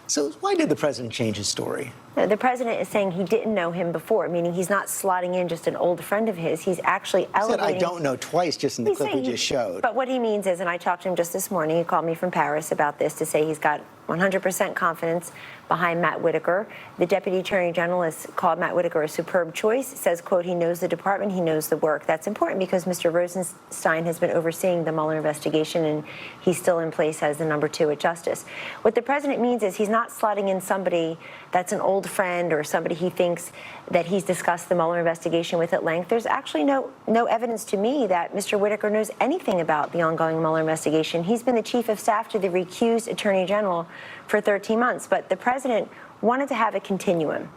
So why did the president change his story? The president is saying he didn't know him before, meaning he's not slotting in just an old friend of his. He's actually elevating. He said, I don't know twice just in the clip we just showed. But what he means is, and I talked to him just this morning, he called me from Paris about this to say he's got 100% confidence behind Matt Whitaker. The Deputy Attorney General has called Matt Whitaker a superb choice. Says, quote, he knows the department, he knows the work. That's important because Mr. Rosenstein has been overseeing the Mueller investigation, and he's still in place as the number 2 at Justice. What the president means is he's not slotting in somebody that's an old friend or somebody he thinks that he's discussed the Mueller investigation with at length. There's actually no evidence to me that Mr. Whitaker knows anything about the ongoing Mueller investigation. He's been the chief of staff to the recused Attorney General for 13 months. But the president wanted to have a continuum.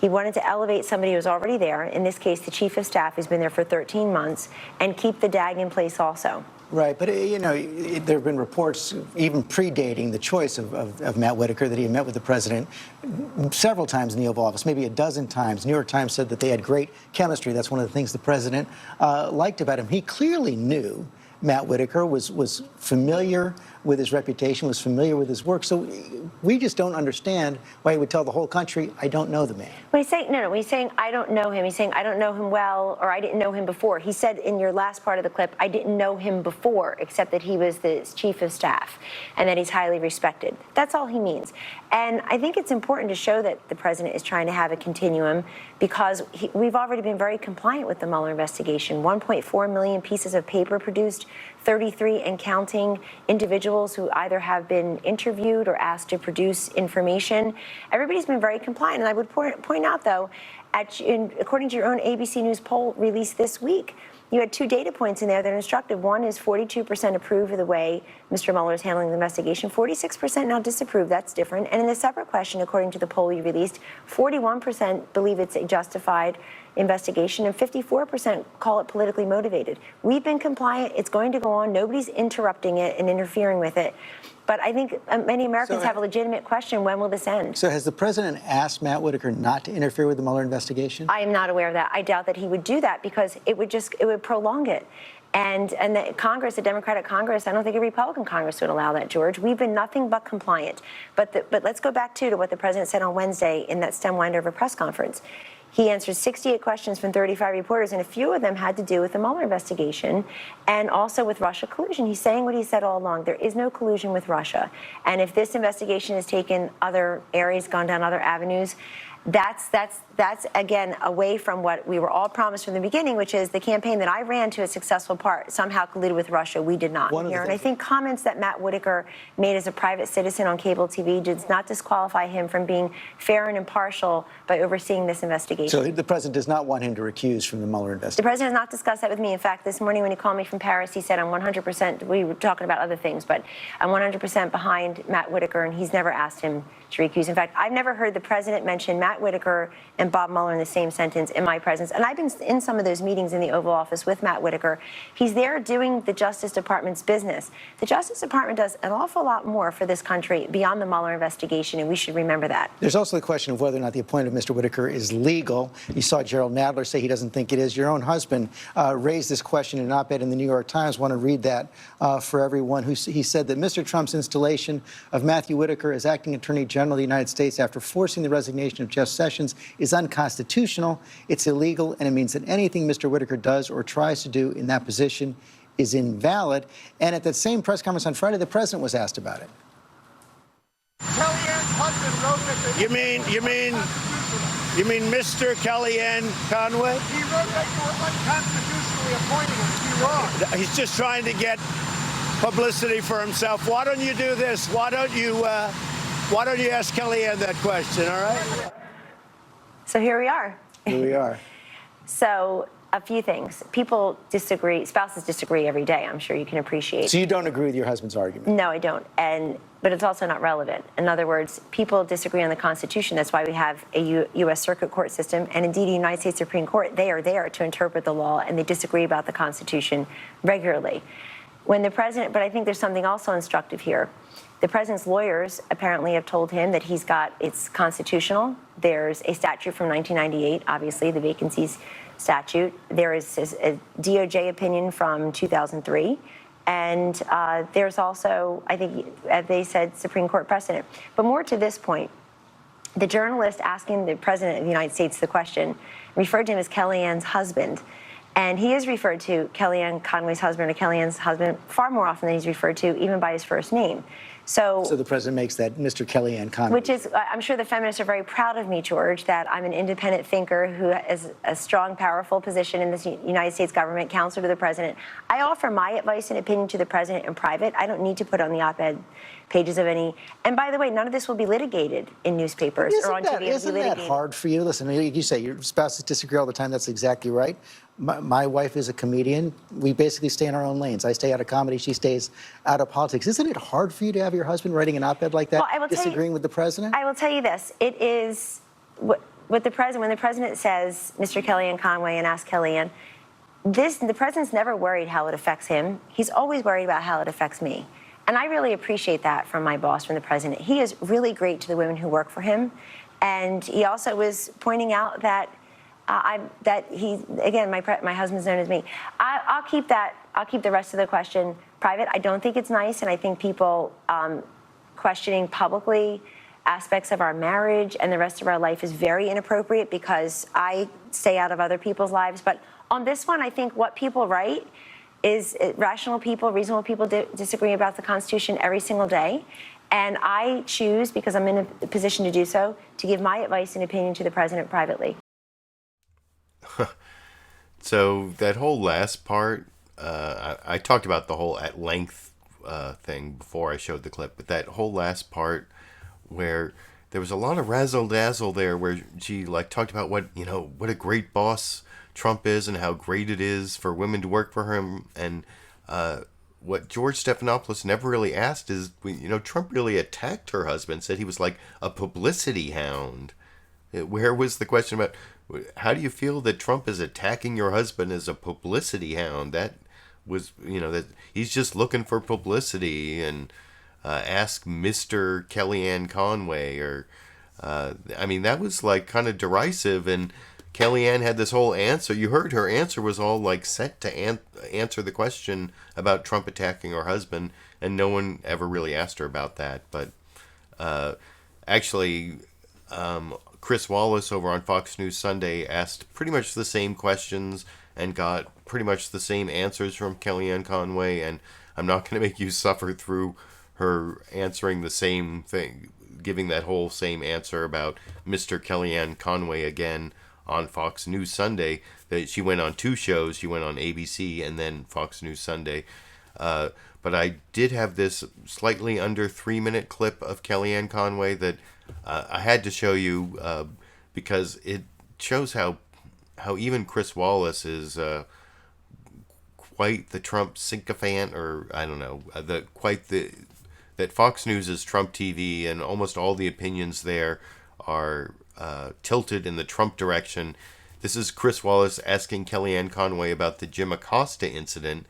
He wanted to elevate somebody who was already there, in this case, the chief of staff who's been there for 13 months, and keep the DAG in place also. Right, but there have been reports even predating the choice of Matt Whitaker that he met with the president several times in the Oval Office, maybe a dozen times. New York Times said that they had great chemistry. That's one of the things the president liked about him. He clearly knew Matt Whitaker, was familiar with his reputation, was familiar with his work. So we just don't understand why he would tell the whole country, I don't know the man. When he's saying, when he's saying, I don't know him, he's saying, I don't know him well, or I didn't know him before. He said in your last part of the clip, I didn't know him before, except that he was the chief of staff and that he's highly respected. That's all he means. And I think it's important to show that the president is trying to have a continuum because we've already been very compliant with the Mueller investigation. 1.4 million pieces of paper produced, 33 and counting individuals who either have been interviewed or asked to produce information. Everybody's been very compliant. And I would point out, though, according to your own ABC News poll released this week, you had two data points in there that are instructive. One is 42% approve of the way Mr. Mueller is handling the investigation. 46% now disapprove. That's different. And in the separate question, according to the poll you released, 41% believe it's a justified investigation and 54% call it politically motivated. We've been compliant. It's going to go on. Nobody's interrupting it and interfering with it. But I think many Americans have a legitimate question, when will this end? So has the president asked Matt Whitaker not to interfere with the Mueller investigation? I am not aware of that. I doubt that he would do that because it would prolong it. And the Congress, the Democratic Congress, I don't think a Republican Congress would allow that, George. We've been nothing but compliant. But let's go back to what the president said on Wednesday in that STEM Wendover press conference. He answered 68 questions from 35 reporters, and a few of them had to do with the Mueller investigation and also with Russia collusion. He's saying what he said all along. There is no collusion with Russia. And if this investigation has taken other areas, gone down other avenues, that's again away from what we were all promised from the beginning, which is the campaign that I ran to a successful part somehow colluded with Russia. We did not here. And I think comments that Matt Whitaker made as a private citizen on cable TV does not disqualify him from being fair and impartial by overseeing this investigation. So the president does not want him to recuse from the Mueller investigation? The president has not discussed that with me. In fact, this morning when he called me from Paris, he said I'm 100%, we were talking about other things, but I'm 100% behind Matt Whitaker, and he's never asked him to recuse. In fact, I've never heard the president mention Matt Whitaker and Bob Mueller in the same sentence in my presence. And I've been in some of those meetings in the Oval Office with Matt Whitaker. He's there doing the Justice Department's business. The Justice Department does an awful lot more for this country beyond the Mueller investigation, and we should remember that. There's also the question of whether or not the appointment of Mr. Whitaker is legal. You saw Gerald Nadler say he doesn't think it is. Your own husband raised this question in an op-ed in the New York Times. I want to read that for everyone. He said that Mr. Trump's installation of Matthew Whitaker as acting Attorney General of the United States after forcing the resignation of Jeff Sessions is unconstitutional, it's illegal, and it means that anything Mr. Whitaker does or tries to do in that position is invalid. And at that same press conference on Friday, the president was asked about it. Kellyanne's husband wrote that you mean Mr. Kellyanne Conway? He wrote that you were unconstitutionally appointing him. Is he wrong? He's just trying to get publicity for himself. Why don't you do this? Why don't you ask Kellyanne that question, all right? So here we are. Here we are. So a few things. People disagree. Spouses disagree every day. I'm sure you can appreciate. So you don't agree with your husband's argument? No, I don't. But it's also not relevant. In other words, people disagree on the Constitution. That's why we have a U.S. Circuit Court system, and indeed a United States Supreme Court. They are there to interpret the law, and they disagree about the Constitution regularly. When the president, but I think there's something also instructive here. The president's lawyers apparently have told him that it's constitutional. There's a statute from 1998, obviously, the vacancies statute. There is a DOJ opinion from 2003. And there's also, I think, as they said, Supreme Court precedent. But more to this point, the journalist asking the president of the United States the question referred to him as Kellyanne's husband. And he is referred to Kellyanne Conway's husband or Kellyanne's husband far more often than he's referred to, even by his first name. So the president makes that Mr. Kellyanne Conway. Which is, I'm sure the feminists are very proud of me, George, that I'm an independent thinker who has a strong, powerful position in the United States government, counselor to the president. I offer my advice and opinion to the president in private. I don't need to put on the op-ed pages of any. And by the way, none of this will be litigated in newspapers or on TV. Isn't that hard for you? Listen, you say your spouses disagree all the time. That's exactly right. My wife is a comedian. We basically stay in our own lanes. I stay out of comedy. She stays out of politics. Isn't it hard for you to have your husband writing an op-ed like that, disagreeing with the president? I will tell you this. It is what the president, when the president says, Mr. Kellyanne Conway, and asks Kellyanne, the president's never worried how it affects him. He's always worried about how it affects me. And I really appreciate that from my boss, from the president. He is really great to the women who work for him. And he also was pointing out that my husband's known as me. I'll keep the rest of the question private. I don't think it's nice, and I think people questioning publicly aspects of our marriage and the rest of our life is very inappropriate because I stay out of other people's lives. But on this one, I think what people write is rational people, reasonable people disagree about the Constitution every single day. And I choose, because I'm in a position to do so, to give my advice and opinion to the president privately. So that whole last part, I talked about the whole at length thing before I showed the clip, but that whole last part where there was a lot of razzle-dazzle there where she like talked about what a great boss Trump is and how great it is for women to work for him. And what George Stephanopoulos never really asked is, Trump really attacked her husband, said he was like a publicity hound. Where was the question about how do you feel that Trump is attacking your husband as a publicity hound? That was, that he's just looking for publicity, and ask Mr. Kellyanne Conway, or that was like kind of derisive. And Kellyanne had this whole answer. You heard her answer was all like set to answer the question about Trump attacking her husband, and no one ever really asked her about that. But actually, Chris Wallace over on Fox News Sunday asked pretty much the same questions and got pretty much the same answers from Kellyanne Conway. And I'm not going to make you suffer through her answering the same thing, giving that whole same answer about Mr. Kellyanne Conway again on Fox News Sunday. That she went on two shows. She went on ABC and then Fox News Sunday. But I did have this slightly under 3-minute clip of Kellyanne Conway that I had to show you because it shows how even Chris Wallace is quite the Trump sycophant, or I don't know, that Fox News is Trump TV, and almost all the opinions there are tilted in the Trump direction. This is Chris Wallace asking Kellyanne Conway about the Jim Acosta incident.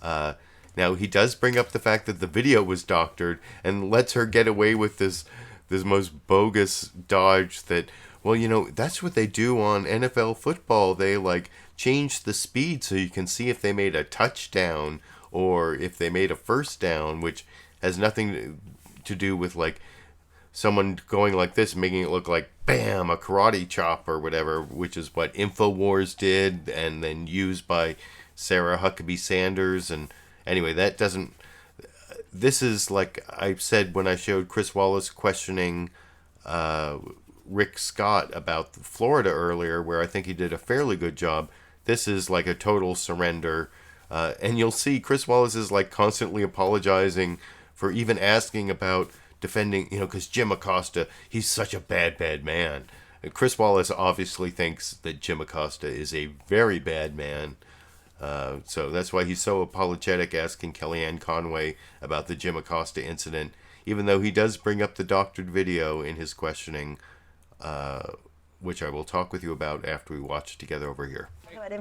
Now, he does bring up the fact that the video was doctored and lets her get away with this most bogus dodge that, well, that's what they do on NFL football. They like change the speed so you can see if they made a touchdown or if they made a first down, which has nothing to do with like someone going like this, making it look like, bam, a karate chop or whatever, which is what InfoWars did and then used by Sarah Huckabee Sanders. And anyway, that doesn't... This is like I said when I showed Chris Wallace questioning Rick Scott about Florida earlier, where I think he did a fairly good job. This is like a total surrender. And you'll see Chris Wallace is like constantly apologizing for even asking about defending, because Jim Acosta, he's such a bad man. And Chris Wallace obviously thinks that Jim Acosta is a very bad man. So that's why he's so apologetic asking Kellyanne Conway about the Jim Acosta incident, even though he does bring up the doctored video in his questioning, which I will talk with you about after we watch together over here.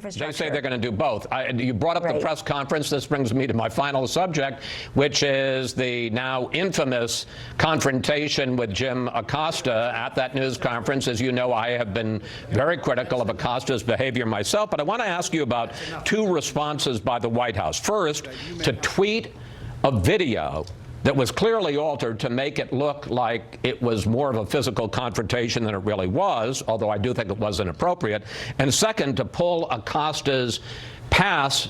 They say they're going to do both. You brought up the press conference. This brings me to my final subject, which is the now infamous confrontation with Jim Acosta at that news conference. As you know, I have been very critical of Acosta's behavior myself, but I want to ask you about two responses by the White House. First, to tweet a video that was clearly altered to make it look like it was more of a physical confrontation than it really was, although I do think it was inappropriate. And second, to pull Acosta's pass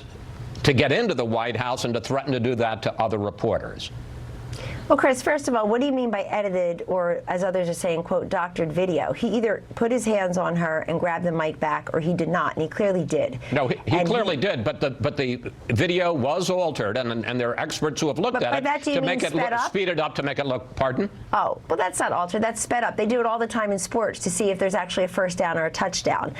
to get into the White House and to threaten to do that to other reporters. Well, Chris, first of all, what do you mean by edited, or as others are saying, quote, doctored video? He either put his hands on her and grabbed the mic back, or he did not, and he clearly did. No, he clearly did, but the video was altered, and there are experts who have looked at it to make it speed it up to make it look, pardon? Oh, well, that's not altered. That's sped up. They do it all the time in sports to see if there's actually a first down or a touchdown.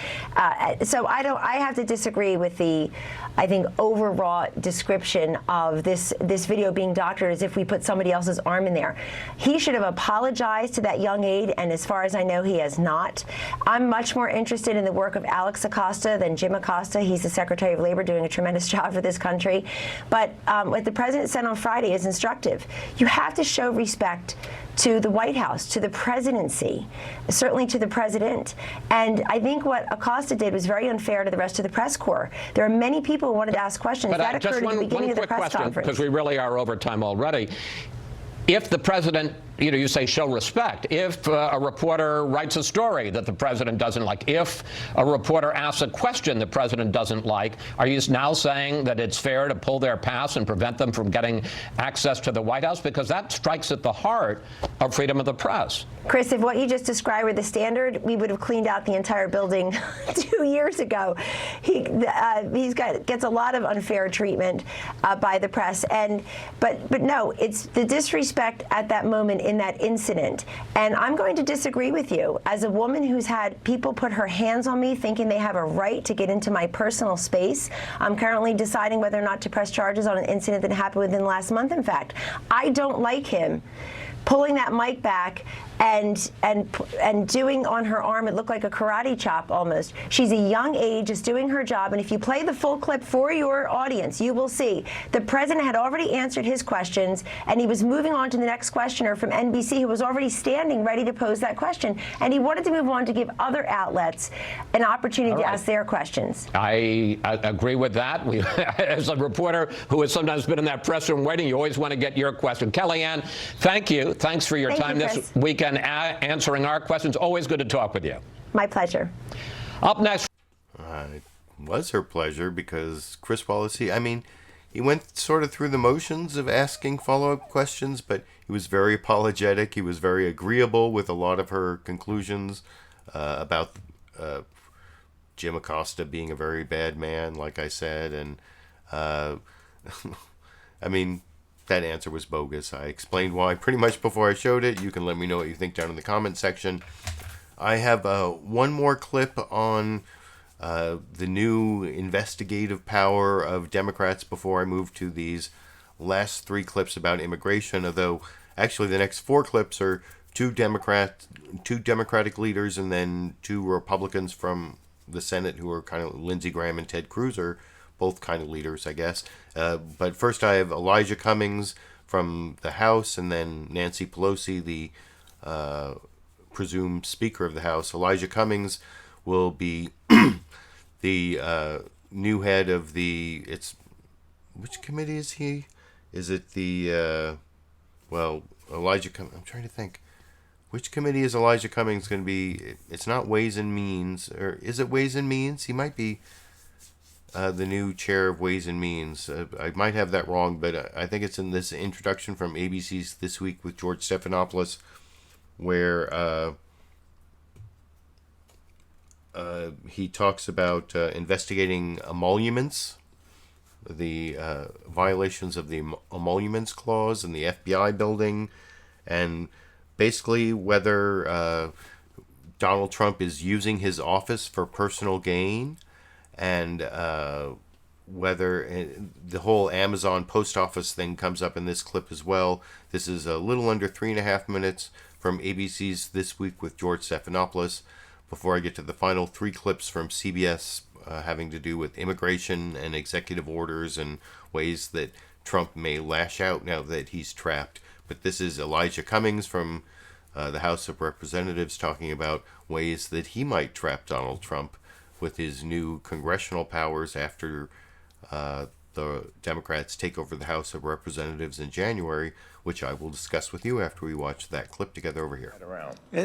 So I have to disagree with the, I think, overwrought description of this video being doctored as if we put somebody else's arm in there. He should have apologized to that young aide, and as far as I know, he has not. I'm much more interested in the work of Alex Acosta than Jim Acosta. He's the Secretary of Labor doing a tremendous job for this country. But what the president said on Friday is instructive. You have to show respect to the White House, to the presidency, certainly to the president. And I think what Acosta did was very unfair to the rest of the press corps. There are many people who wanted to ask questions. That occurred at the beginning of the press conference. Because we really are over time already. If the president, you say show respect, if a reporter writes a story that the president doesn't like, if a reporter asks a question the president doesn't like, are you now saying that it's fair to pull their pass and prevent them from getting access to the White House? Because that strikes at the heart of freedom of the press. Chris, if what you just described were the standard, we would have cleaned out the entire building 2 years ago. He gets a lot of unfair treatment by the press, but no, it's the disrespect at that moment in that incident. And I'm going to disagree with you. As a woman who's had people put her hands on me thinking they have a right to get into my personal space, I'm currently deciding whether or not to press charges on an incident that happened within the last month, in fact. I don't like him pulling that mic back and doing on her arm, it looked like a karate chop almost. She's a young age, is doing her job, and if you play the full clip for your audience, you will see the president had already answered his questions, and he was moving on to the next questioner from NBC who was already standing ready to pose that question, and he wanted to move on to give other outlets an opportunity to ask their questions. I agree with that. As a reporter who has sometimes been in that press room waiting, you always want to get your question. Kellyanne, thank you. Thanks for your time this weekend answering our questions. Always good to talk with you. My pleasure. Up next. It was her pleasure because Chris Wallace, he went sort of through the motions of asking follow-up questions, but he was very apologetic. He was very agreeable with a lot of her conclusions about Jim Acosta being a very bad man, like I said. And, that answer was bogus. I explained why pretty much before I showed it. You can let me know what you think down in the comment section. I have one more clip on the new investigative power of Democrats before I move to these last 3 clips about immigration, although actually the next 4 clips are two Democratic leaders and then 2 Republicans from the Senate who are kind of Lindsey Graham and Ted Cruz are both kind of leaders, I guess. But first I have Elijah Cummings from the House and then Nancy Pelosi, the presumed Speaker of the House. Elijah Cummings will be the new head of the, which committee is he? Is it the, Elijah Cummings, I'm trying to think. Which committee is Elijah Cummings going to be? It's not Ways and Means, or is it Ways and Means? He might be the new chair of Ways and Means. I might have that wrong, but I think it's in this introduction from ABC's This Week with George Stephanopoulos, where he talks about investigating emoluments, the violations of the emoluments clause in the FBI building, and basically whether Donald Trump is using his office for personal gain, and whether the whole Amazon post office thing comes up in this clip as well. This is a little under 3.5 minutes from ABC's This Week with George Stephanopoulos, before I get to the final 3 clips from CBS having to do with immigration and executive orders and ways that Trump may lash out now that he's trapped. But this is Elijah Cummings from the House of Representatives talking about ways that he might trap Donald Trump with his new congressional powers after the Democrats take over the House of Representatives in January, which I will discuss with you after we watch that clip together over here.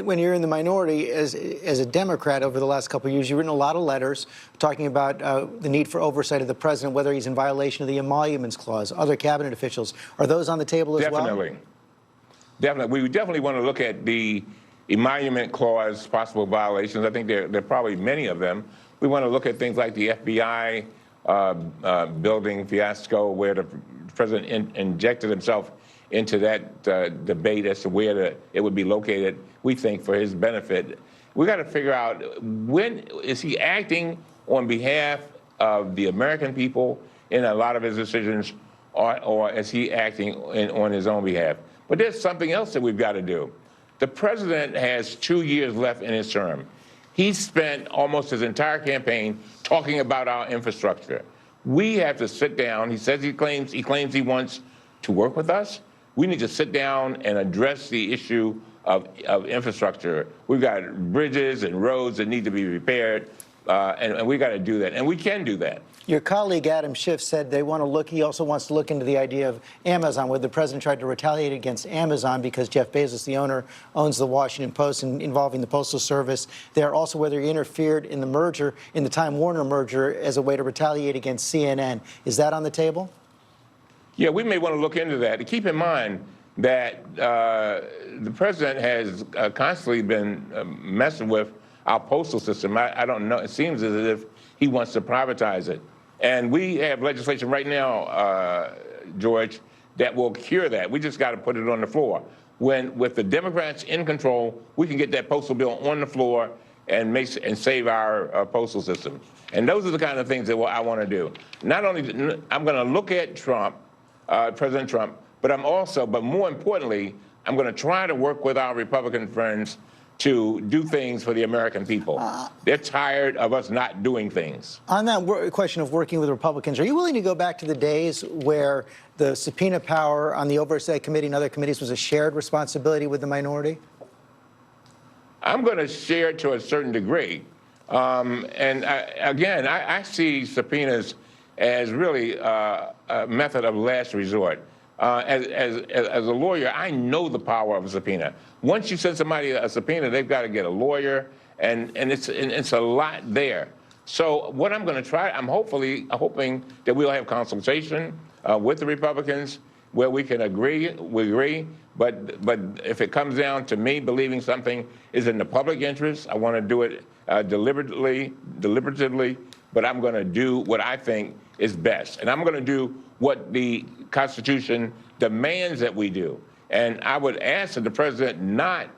When you're in the minority, as a Democrat over the last couple of years, you've written a lot of letters talking about the need for oversight of the president, whether he's in violation of the emoluments clause, other cabinet officials. Are those on the table as well? Definitely. We definitely want to look at the emolument clause possible violations. I think there are probably many of them. We want to look at things like the FBI building fiasco, where the president injected himself into that debate as to where it would be located, we think, for his benefit. We got to figure out, when is he acting on behalf of the American people in a lot of his decisions, or is he acting on his own behalf? But there's something else that we've got to do. The president has 2 years left in his term. He spent almost his entire campaign talking about our infrastructure. We have to sit down. He says he claims he wants to work with us. We need to sit down and address the issue of infrastructure. We've got bridges and roads that need to be repaired, and we got to do that, and we can do that. Your colleague Adam Schiff said he also wants to look into the idea of Amazon, where the president tried to retaliate against Amazon because Jeff Bezos, the owner, owns the Washington Post, and involving the Postal Service there. Also, whether he interfered in the merger, in the Time Warner merger, as a way to retaliate against CNN. Is that on the table? Yeah, we may want to look into that. Keep in mind that the president has constantly been messing with our postal system. I don't know. It seems as if he wants to privatize it. And we have legislation right now, George, that will cure that. We just got to put it on the floor. when, with the Democrats in control, we can get that postal bill on the floor and save our postal system. And those are the kind of things that I want to do. Not only I'm going to look at Trump, President Trump, but more importantly, I'm going to try to work with our Republican friends to do things for the American people. They're tired of us not doing things. On that question of working with Republicans, are you willing to go back to the days where the subpoena power on the Oversight Committee and other committees was a shared responsibility with the minority? I'm going to share it to a certain degree. I see subpoenas as really a method of last resort. As a lawyer, I know the power of a subpoena. Once you send somebody a subpoena, they've got to get a lawyer, and it's a lot there. So what I'm going to try, I'm hoping that we'll have consultation with the Republicans where we can agree. But if it comes down to me believing something is in the public interest, I want to do it deliberatively, but I'm going to do what I think is best. And I'm going to do what the Constitution demands that we do. And I would ask that the president not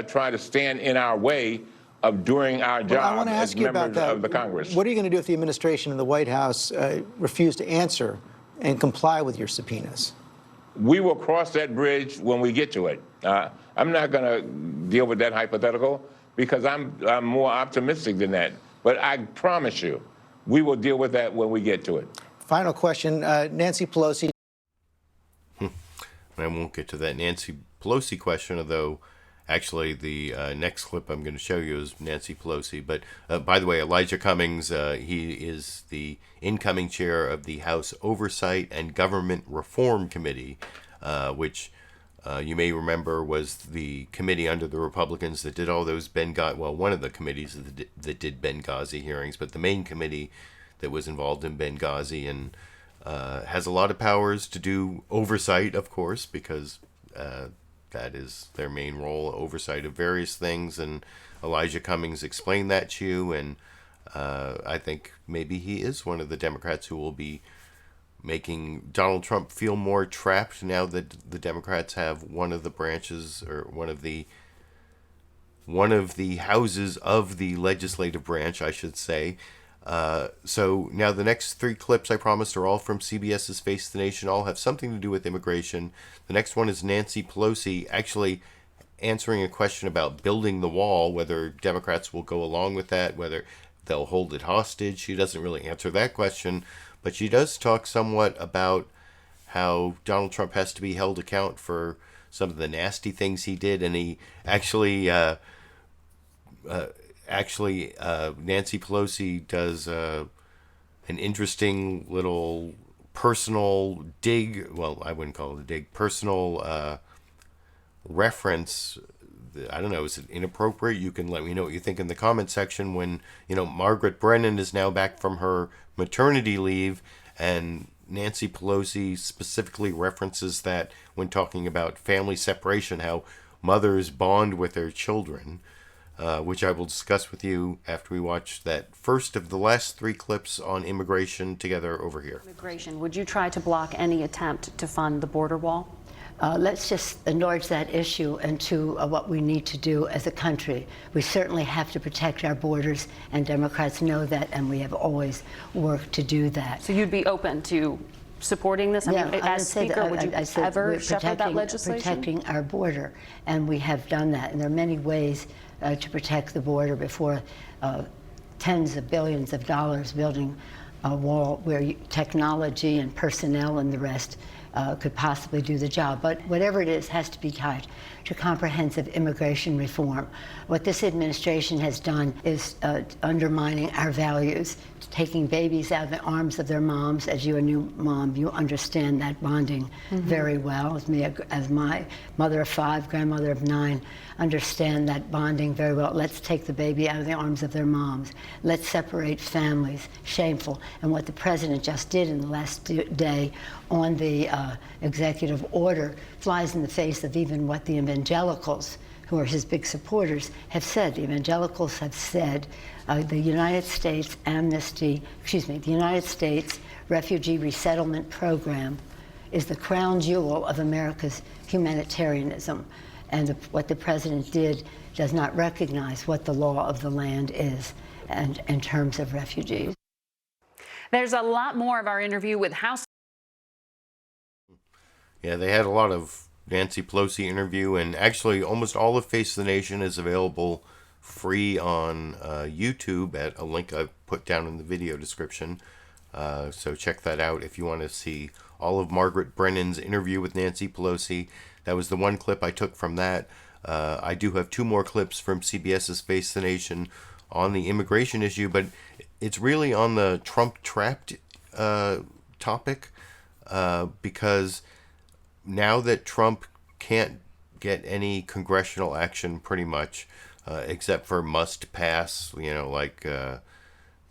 try to stand in our way of doing our job as members of the Congress. What are you going to do if the administration and the White House refuse to answer and comply with your subpoenas? We will cross that bridge when we get to it. I'm not going to deal with that hypothetical because I'm more optimistic than that. But I promise you, we will deal with that when we get to it. Final question, Nancy Pelosi. I won't get to that Nancy Pelosi question, although actually the next clip I'm going to show you is Nancy Pelosi. But by the way, Elijah Cummings, he is the incoming chair of the House Oversight and Government Reform Committee, which you may remember was the committee under the Republicans that did all those one of the committees that did Benghazi hearings, but the main committee that was involved in Benghazi and has a lot of powers to do oversight, of course, because that is their main role, oversight of various things. And Elijah Cummings explained that to you, and I think maybe he is one of the Democrats who will be making Donald Trump feel more trapped now that the Democrats have one of the branches, or one of the houses of the legislative branch, I should say. So now the next three clips I promised are all from CBS's Face the Nation, all have something to do with immigration. The next one is Nancy Pelosi actually answering a question about building the wall, whether Democrats will go along with that, whether they'll hold it hostage. She doesn't really answer that question, but she does talk somewhat about how Donald Trump has to be held account for some of the nasty things he did, and he actually Nancy Pelosi does an interesting little personal dig. Well, I wouldn't call it a dig. Personal reference. I don't know. Is it inappropriate? You can let me know what you think in the comment section. When Margaret Brennan is now back from her maternity leave, and Nancy Pelosi specifically references that when talking about family separation, how mothers bond with their children. Which I will discuss with you after we watch that first of the last three clips on immigration together over here. Immigration. Would you try to block any attempt to fund the border wall? Let's just enlarge that issue into what we need to do as a country. We certainly have to protect our borders, and Democrats know that, and we have always worked to do that. So you'd be open to supporting this? As Speaker, would you ever shepherd that legislation? Protecting our border, and we have done that. And there are many ways to protect the border before tens of billions of dollars building a wall where technology and personnel and the rest could possibly do the job. But whatever it is has to be tied to comprehensive immigration reform. What this administration has done is undermining our values, taking babies out of the arms of their moms. As you're a new mom, you understand that bonding very well. As me, as my mother of 5, grandmother of 9, understand that bonding very well. Let's take the baby out of the arms of their moms. Let's separate families. Shameful. And what the president just did in the last day on the executive order flies in the face of even what the evangelicals, who are his big supporters, have said. The evangelicals have said the United States Refugee Resettlement Program is the crown jewel of America's humanitarianism. And what the president did does not recognize what the law of the land is and in terms of refugees. There's a lot more of our interview with House. Yeah, they had a lot of Nancy Pelosi interview, and actually almost all of Face the Nation is available free on YouTube at a link I put down in the video description. So check that out if you want to see all of Margaret Brennan's interview with Nancy Pelosi. That was the one clip I took from that. I do have 2 more clips from CBS's Face the Nation on the immigration issue, but it's really on the Trump-trapped topic, because now that Trump can't get any congressional action pretty much, except for must pass, like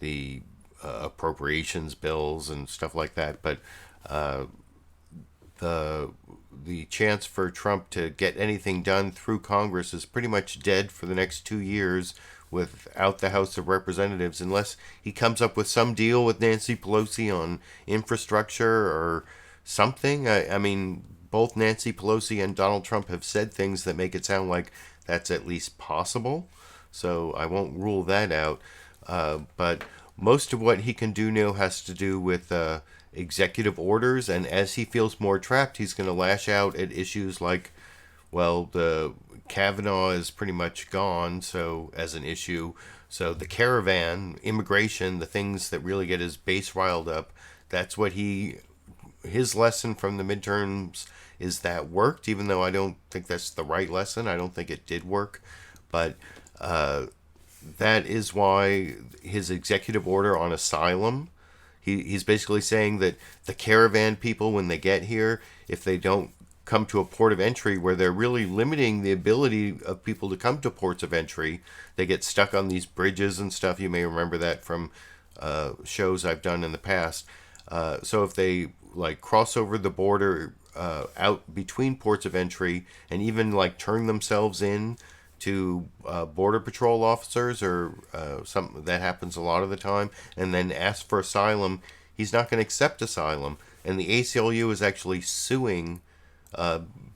the appropriations bills and stuff like that. But the chance for Trump to get anything done through Congress is pretty much dead for the next 2 years without the House of Representatives, unless he comes up with some deal with Nancy Pelosi on infrastructure or something. I mean, both Nancy Pelosi and Donald Trump have said things that make it sound like that's at least possible, so I won't rule that out. But most of what he can do now has to do with executive orders, and as he feels more trapped, he's going to lash out at issues like, well, the Kavanaugh is pretty much gone, so as an issue, so the caravan, immigration, the things that really get his base riled up, that's what his lesson from the midterms is that worked, even though I don't think that's the right lesson. I don't think it did work, but that is why his executive order on asylum, he's basically saying that the caravan people, when they get here, if they don't come to a port of entry where they're really limiting the ability of people to come to ports of entry, they get stuck on these bridges and stuff. You may remember that from shows I've done in the past. So if they cross over the border out between ports of entry and even turn themselves in to border patrol officers or something that happens a lot of the time, and then ask for asylum, he's not going to accept asylum. And the ACLU is actually suing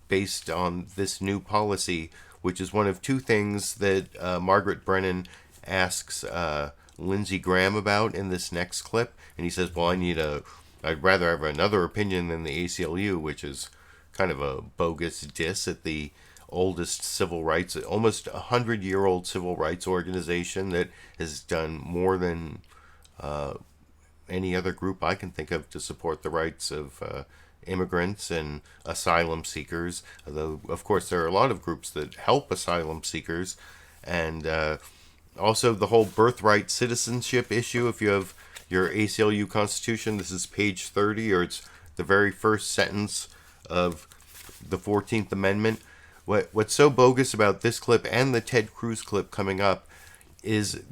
based on this new policy, which is one of 2 things that Margaret Brennan asks Lindsey Graham about in this next clip. And he says, well, I'd rather have another opinion than the ACLU, which is kind of a bogus diss at the oldest civil rights, almost 100-year-old civil rights organization that has done more than any other group I can think of to support the rights of immigrants and asylum seekers. Although, of course, there are a lot of groups that help asylum seekers. And also the whole birthright citizenship issue. If you have your ACLU Constitution, this is page 30, or it's the very first sentence of the 14th Amendment. What's so bogus about this clip and the Ted Cruz clip coming up is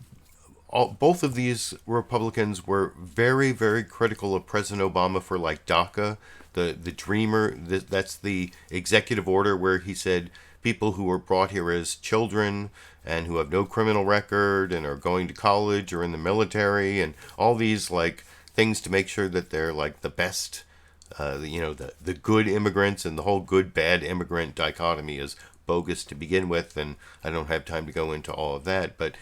both of these Republicans were very, very critical of President Obama for DACA, the Dreamer. That's the executive order where he said people who were brought here as children and who have no criminal record and are going to college or in the military and all these things to make sure that they're the best. The good immigrants, and the whole good bad immigrant dichotomy is bogus to begin with, and I don't have time to go into all of that. But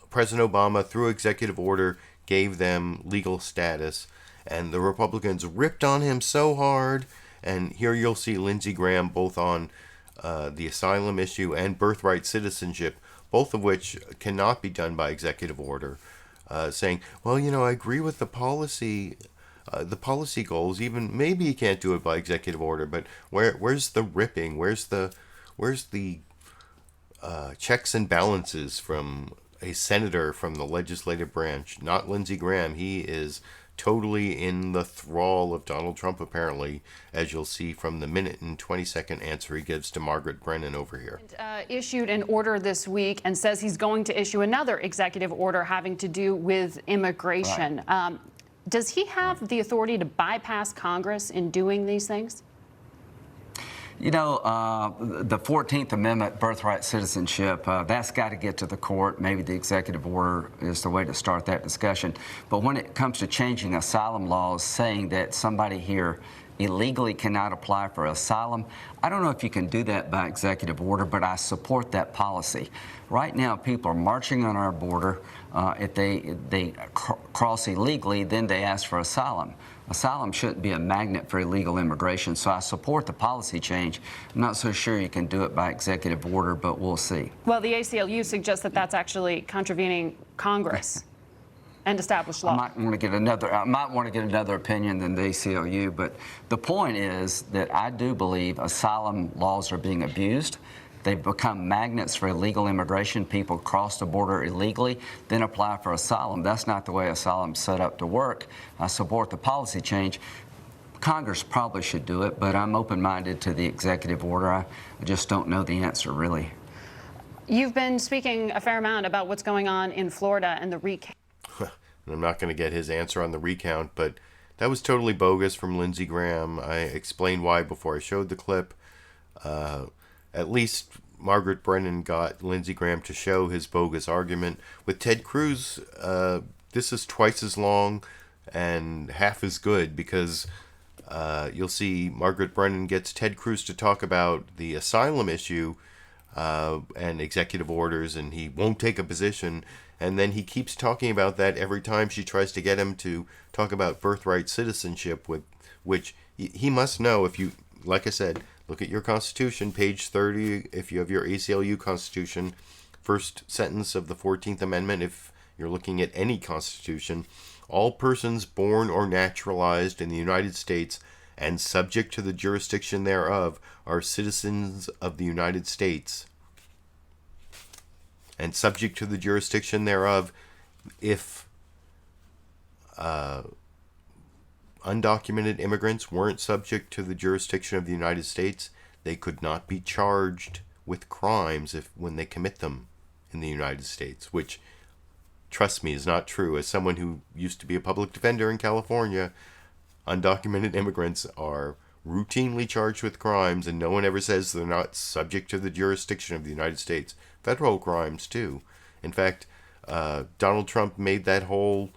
President Obama, through executive order, gave them legal status, and the Republicans ripped on him so hard. And here you'll see Lindsey Graham both on the asylum issue and birthright citizenship, both of which cannot be done by executive order, saying, well, I agree with the policy goals, even maybe you can't do it by executive order, but where's the ripping? Where's the checks and balances from a senator from the legislative branch? Not Lindsey Graham. He is totally in the thrall of Donald Trump, apparently, as you'll see from the minute and 20-second answer he gives to Margaret Brennan over here. Issued an order this week and says he's going to issue another executive order having to do with immigration. Right. Does he have the authority to bypass Congress in doing these things? The 14th Amendment, birthright citizenship, that's got to get to the court. Maybe the executive order is the way to start that discussion. But when it comes to changing asylum laws, saying that somebody here illegally cannot apply for asylum. I don't know if you can do that by executive order, but I support that policy. Right now, people are marching on our border. If they cross illegally, then they ask for asylum. Asylum shouldn't be a magnet for illegal immigration, so I support the policy change. I'm not so sure you can do it by executive order, but we'll see. Well, the ACLU suggests that that's actually contravening Congress and established law. I might want to get another opinion than the ACLU, but the point is that I do believe asylum laws are being abused. They've become magnets for illegal immigration. People cross the border illegally, then apply for asylum. That's not the way asylum's set up to work. I support the policy change. Congress probably should do it, but I'm open-minded to the executive order. I just don't know the answer, really. You've been speaking a fair amount about what's going on in Florida and the recount. I'm not going to get his answer on the recount, but that was totally bogus from Lindsey Graham. I explained why before I showed the clip. At least Margaret Brennan got Lindsey Graham to show his bogus argument. With Ted Cruz, this is twice as long and half as good, because you'll see Margaret Brennan gets Ted Cruz to talk about the asylum issue and executive orders, and he won't take a position. And then he keeps talking about that every time she tries to get him to talk about birthright citizenship, with which he must know. If you, like I said, look at your Constitution, page 30, if you have your ACLU Constitution, first sentence of the 14th Amendment, if you're looking at any Constitution, all persons born or naturalized in the United States and subject to the jurisdiction thereof are citizens of the United States. And subject to the jurisdiction thereof, if undocumented immigrants weren't subject to the jurisdiction of the United States, they could not be charged with crimes when they commit them in the United States, which, trust me, is not true. As someone who used to be a public defender in California, undocumented immigrants are routinely charged with crimes, and no one ever says they're not subject to the jurisdiction of the United States. Federal crimes, too. In fact, Donald Trump made that whole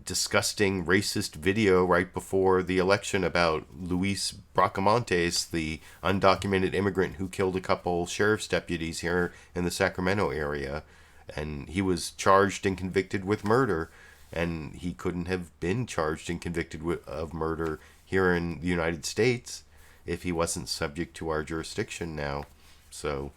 disgusting racist video right before the election about Luis Bracamontes, the undocumented immigrant who killed a couple sheriff's deputies here in the Sacramento area. And he was charged and convicted with murder, and he couldn't have been charged and convicted of murder here in the United States if he wasn't subject to our jurisdiction now. So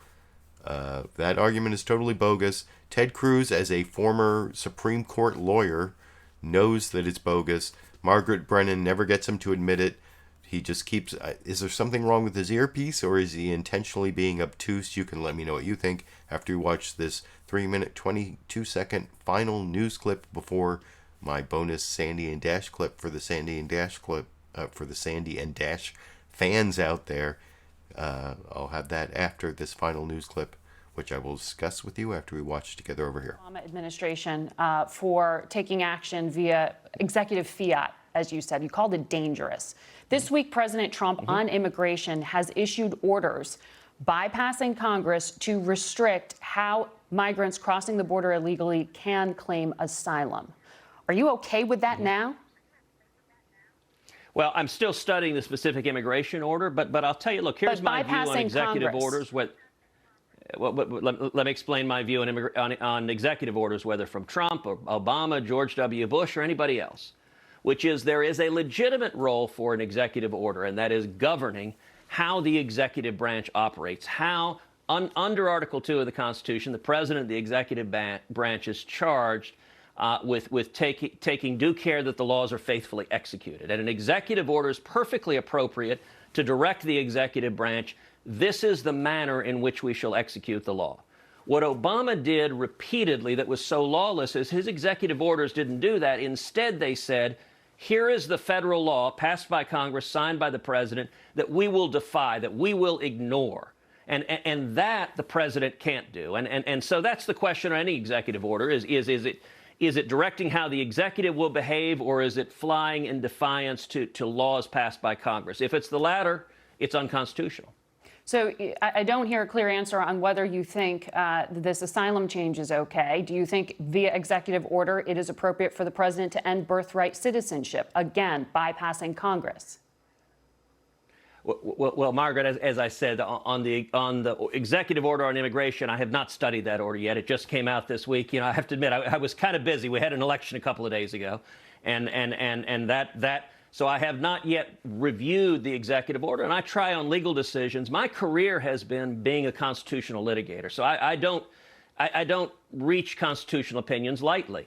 that argument is totally bogus. Ted Cruz, as a former Supreme Court lawyer, knows that it's bogus. Margaret Brennan never gets him to admit it. He just keeps... is there something wrong with his earpiece, or is he intentionally being obtuse? You can let me know what you think after you watch this 3-minute, 22-second final news clip before my bonus Sandy and Dash clip for the Sandy and Dash clip, for the Sandy and Dash fans out there. I'll have that after this final news clip, which I will discuss with you after we watch together over here. Obama administration for taking action via executive fiat, as you said. You called it dangerous. This week, President Trump on immigration has issued orders bypassing Congress to restrict how migrants crossing the border illegally can claim asylum. Are you okay with that now? Well, I'm still studying the specific immigration order, but I'll tell you, look, here's my view on executive orders. Let me explain my view on executive orders, whether from Trump or Obama, George W. Bush, or anybody else, which is there is a legitimate role for an executive order, and that is governing how the executive branch operates, how under Article 2 of the Constitution, the president of the executive branch is charged with taking due care that the laws are faithfully executed. And an executive order is perfectly appropriate to direct the executive branch. This is the manner in which we shall execute the law. What Obama did repeatedly that was so lawless is his executive orders didn't do that. Instead, they said, here is the federal law passed by Congress, signed by the president, that we will defy, that we will ignore. And that the president can't do. And so that's the question on any executive order is it directing how the executive will behave, or is it flying in defiance to laws passed by Congress? If it's the latter, it's unconstitutional. So I don't hear a clear answer on whether you think this asylum change is okay. Do you think via executive order it is appropriate for the president to end birthright citizenship, again, bypassing Congress? Well, Margaret, as I said, on the executive order on immigration, I have not studied that order yet. It just came out this week. You know, I have to admit, I was kind of busy. We had an election a couple of days ago, so I have not yet reviewed the executive order. And I try on legal decisions. My career has been being a constitutional litigator, so I don't reach constitutional opinions lightly.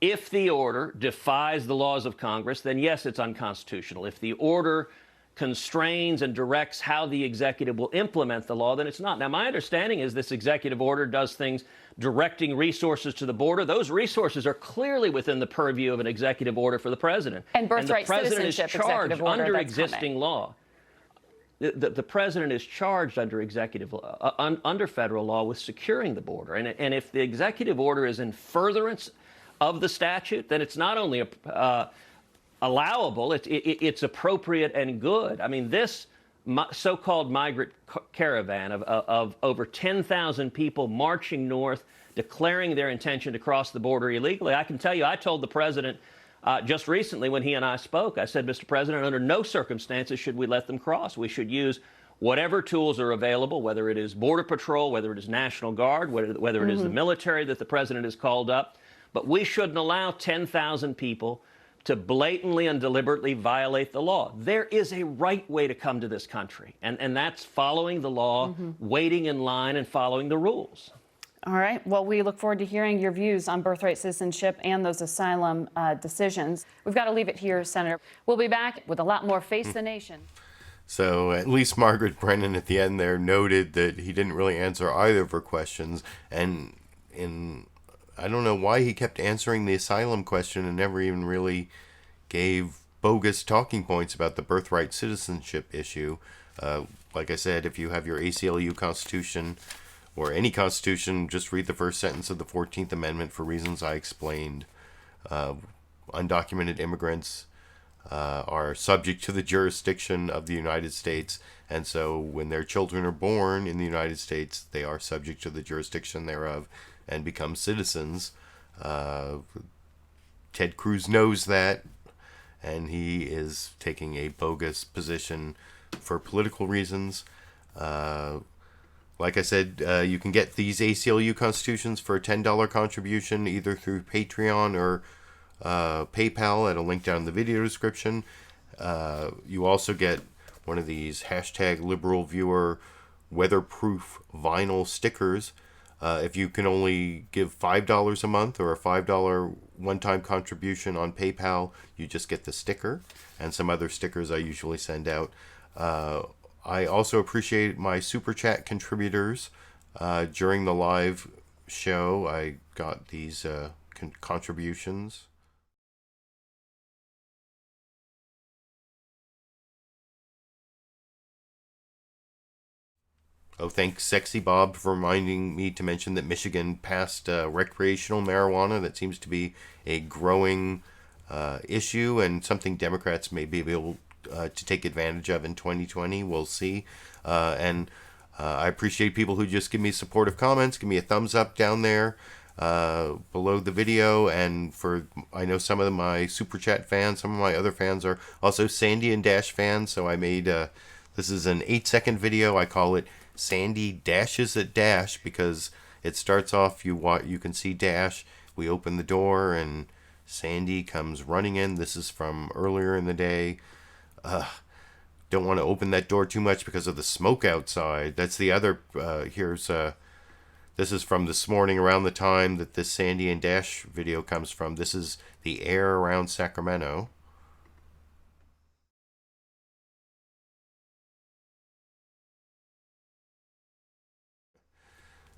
If the order defies the laws of Congress, then yes, it's unconstitutional. If the order constrains and directs how the executive will implement the law, then it's not. Now, my understanding is this executive order does things directing resources to the border. Those resources are clearly within the purview of an executive order for the president. And birthright the president is citizenship charged executive order under that's existing coming. law. The president is charged under executive under federal law with securing the border. And if the executive order is in furtherance of the statute, then it's not only allowable, it's appropriate and good. I mean, this so-called migrant caravan of over 10,000 people marching north, declaring their intention to cross the border illegally. I can tell you, I told the president just recently when he and I spoke, I said, Mr. President, under no circumstances should we let them cross. We should use whatever tools are available, whether it is Border Patrol, whether it is National Guard, whether it is the military that the president has called up. But we shouldn't allow 10,000 people to blatantly and deliberately violate the law. There is a right way to come to this country, and that's following the law, waiting in line, and following the rules. All right. Well, we look forward to hearing your views on birthright citizenship and those asylum decisions. We've got to leave it here, Senator. We'll be back with a lot more Face the Nation. So at least Margaret Brennan at the end there noted that he didn't really answer either of her questions, and I don't know why he kept answering the asylum question and never even really gave bogus talking points about the birthright citizenship issue. Like I said, if you have your ACLU Constitution or any Constitution, just read the first sentence of the 14th Amendment for reasons I explained. Undocumented immigrants are subject to the jurisdiction of the United States, and so when their children are born in the United States, they are subject to the jurisdiction thereof and become citizens. Ted Cruz knows that, and he is taking a bogus position for political reasons. Like I said, you can get these ACLU constitutions for a $10 contribution either through Patreon or PayPal at a link down in the video description. You also get one of these #LiberalViewer weatherproof vinyl stickers. If you can only give $5 a month or a $5 one-time contribution on PayPal, you just get the sticker and some other stickers I usually send out. I also appreciate my Super Chat contributors. During the live show, I got these contributions. Oh, thanks, Sexy Bob, for reminding me to mention that Michigan passed recreational marijuana. That seems to be a growing issue and something Democrats may be able to take advantage of in 2020. We'll see. And I appreciate people who just give me supportive comments, give me a thumbs up down there below the video. And I know some of my Super Chat fans, some of my other fans are also Sandy and Dash fans. So I made, this is an 8-second video. I call it Sandy Dashes at Dash because it starts off, you can see Dash. We open the door and Sandy comes running in. This is from earlier in the day. Don't want to open that door too much because of the smoke outside. That's the other, this is from this morning around the time that this Sandy and Dash video comes from. This is the air around Sacramento.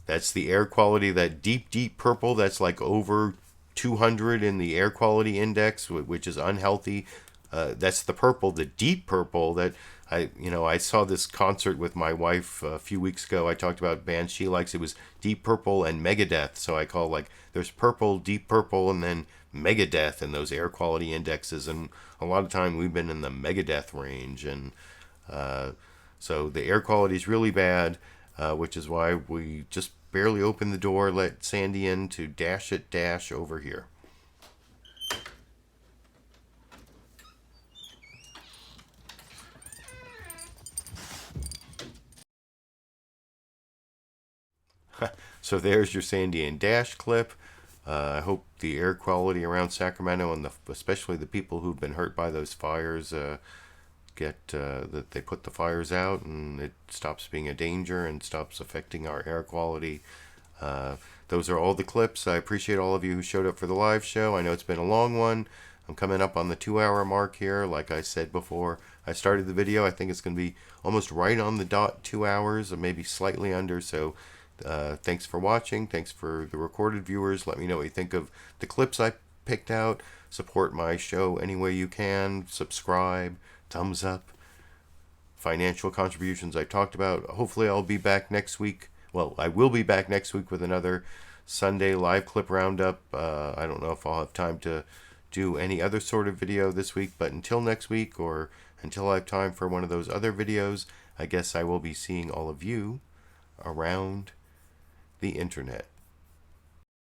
That's the air quality, that deep, deep purple. That's like over 200 in the air quality index, which is unhealthy. That's the purple, the deep purple that I saw this concert with my wife a few weeks ago. I talked about bands she likes. It was Deep Purple and Megadeth. So I call there's purple, deep purple, and then Megadeth in those air quality indexes. And a lot of time we've been in the Megadeth range. And So the air quality is really bad, which is why we just barely opened the door, let Sandy in to dash over here. So there's your Sandy and Dash clip. I hope the air quality around Sacramento and especially the people who've been hurt by those fires that they put the fires out and it stops being a danger and stops affecting our air quality. Those are all the clips. I appreciate all of you who showed up for the live show. I know it's been a long one. I'm coming up on the 2-hour mark here. Like I said before I started the video, I think it's going to be almost right on the dot 2 hours, or maybe slightly under. So thanks for watching. Thanks for the recorded viewers. Let me know what you think of the clips I picked out. Support my show any way you can. Subscribe, thumbs up, financial contributions I talked about. Hopefully I'll be back next week. Well, I will be back next week with another Sunday live clip roundup. I don't know if I'll have time to do any other sort of video this week, but until next week, or until I have time for one of those other videos, I guess I will be seeing all of you around the internet.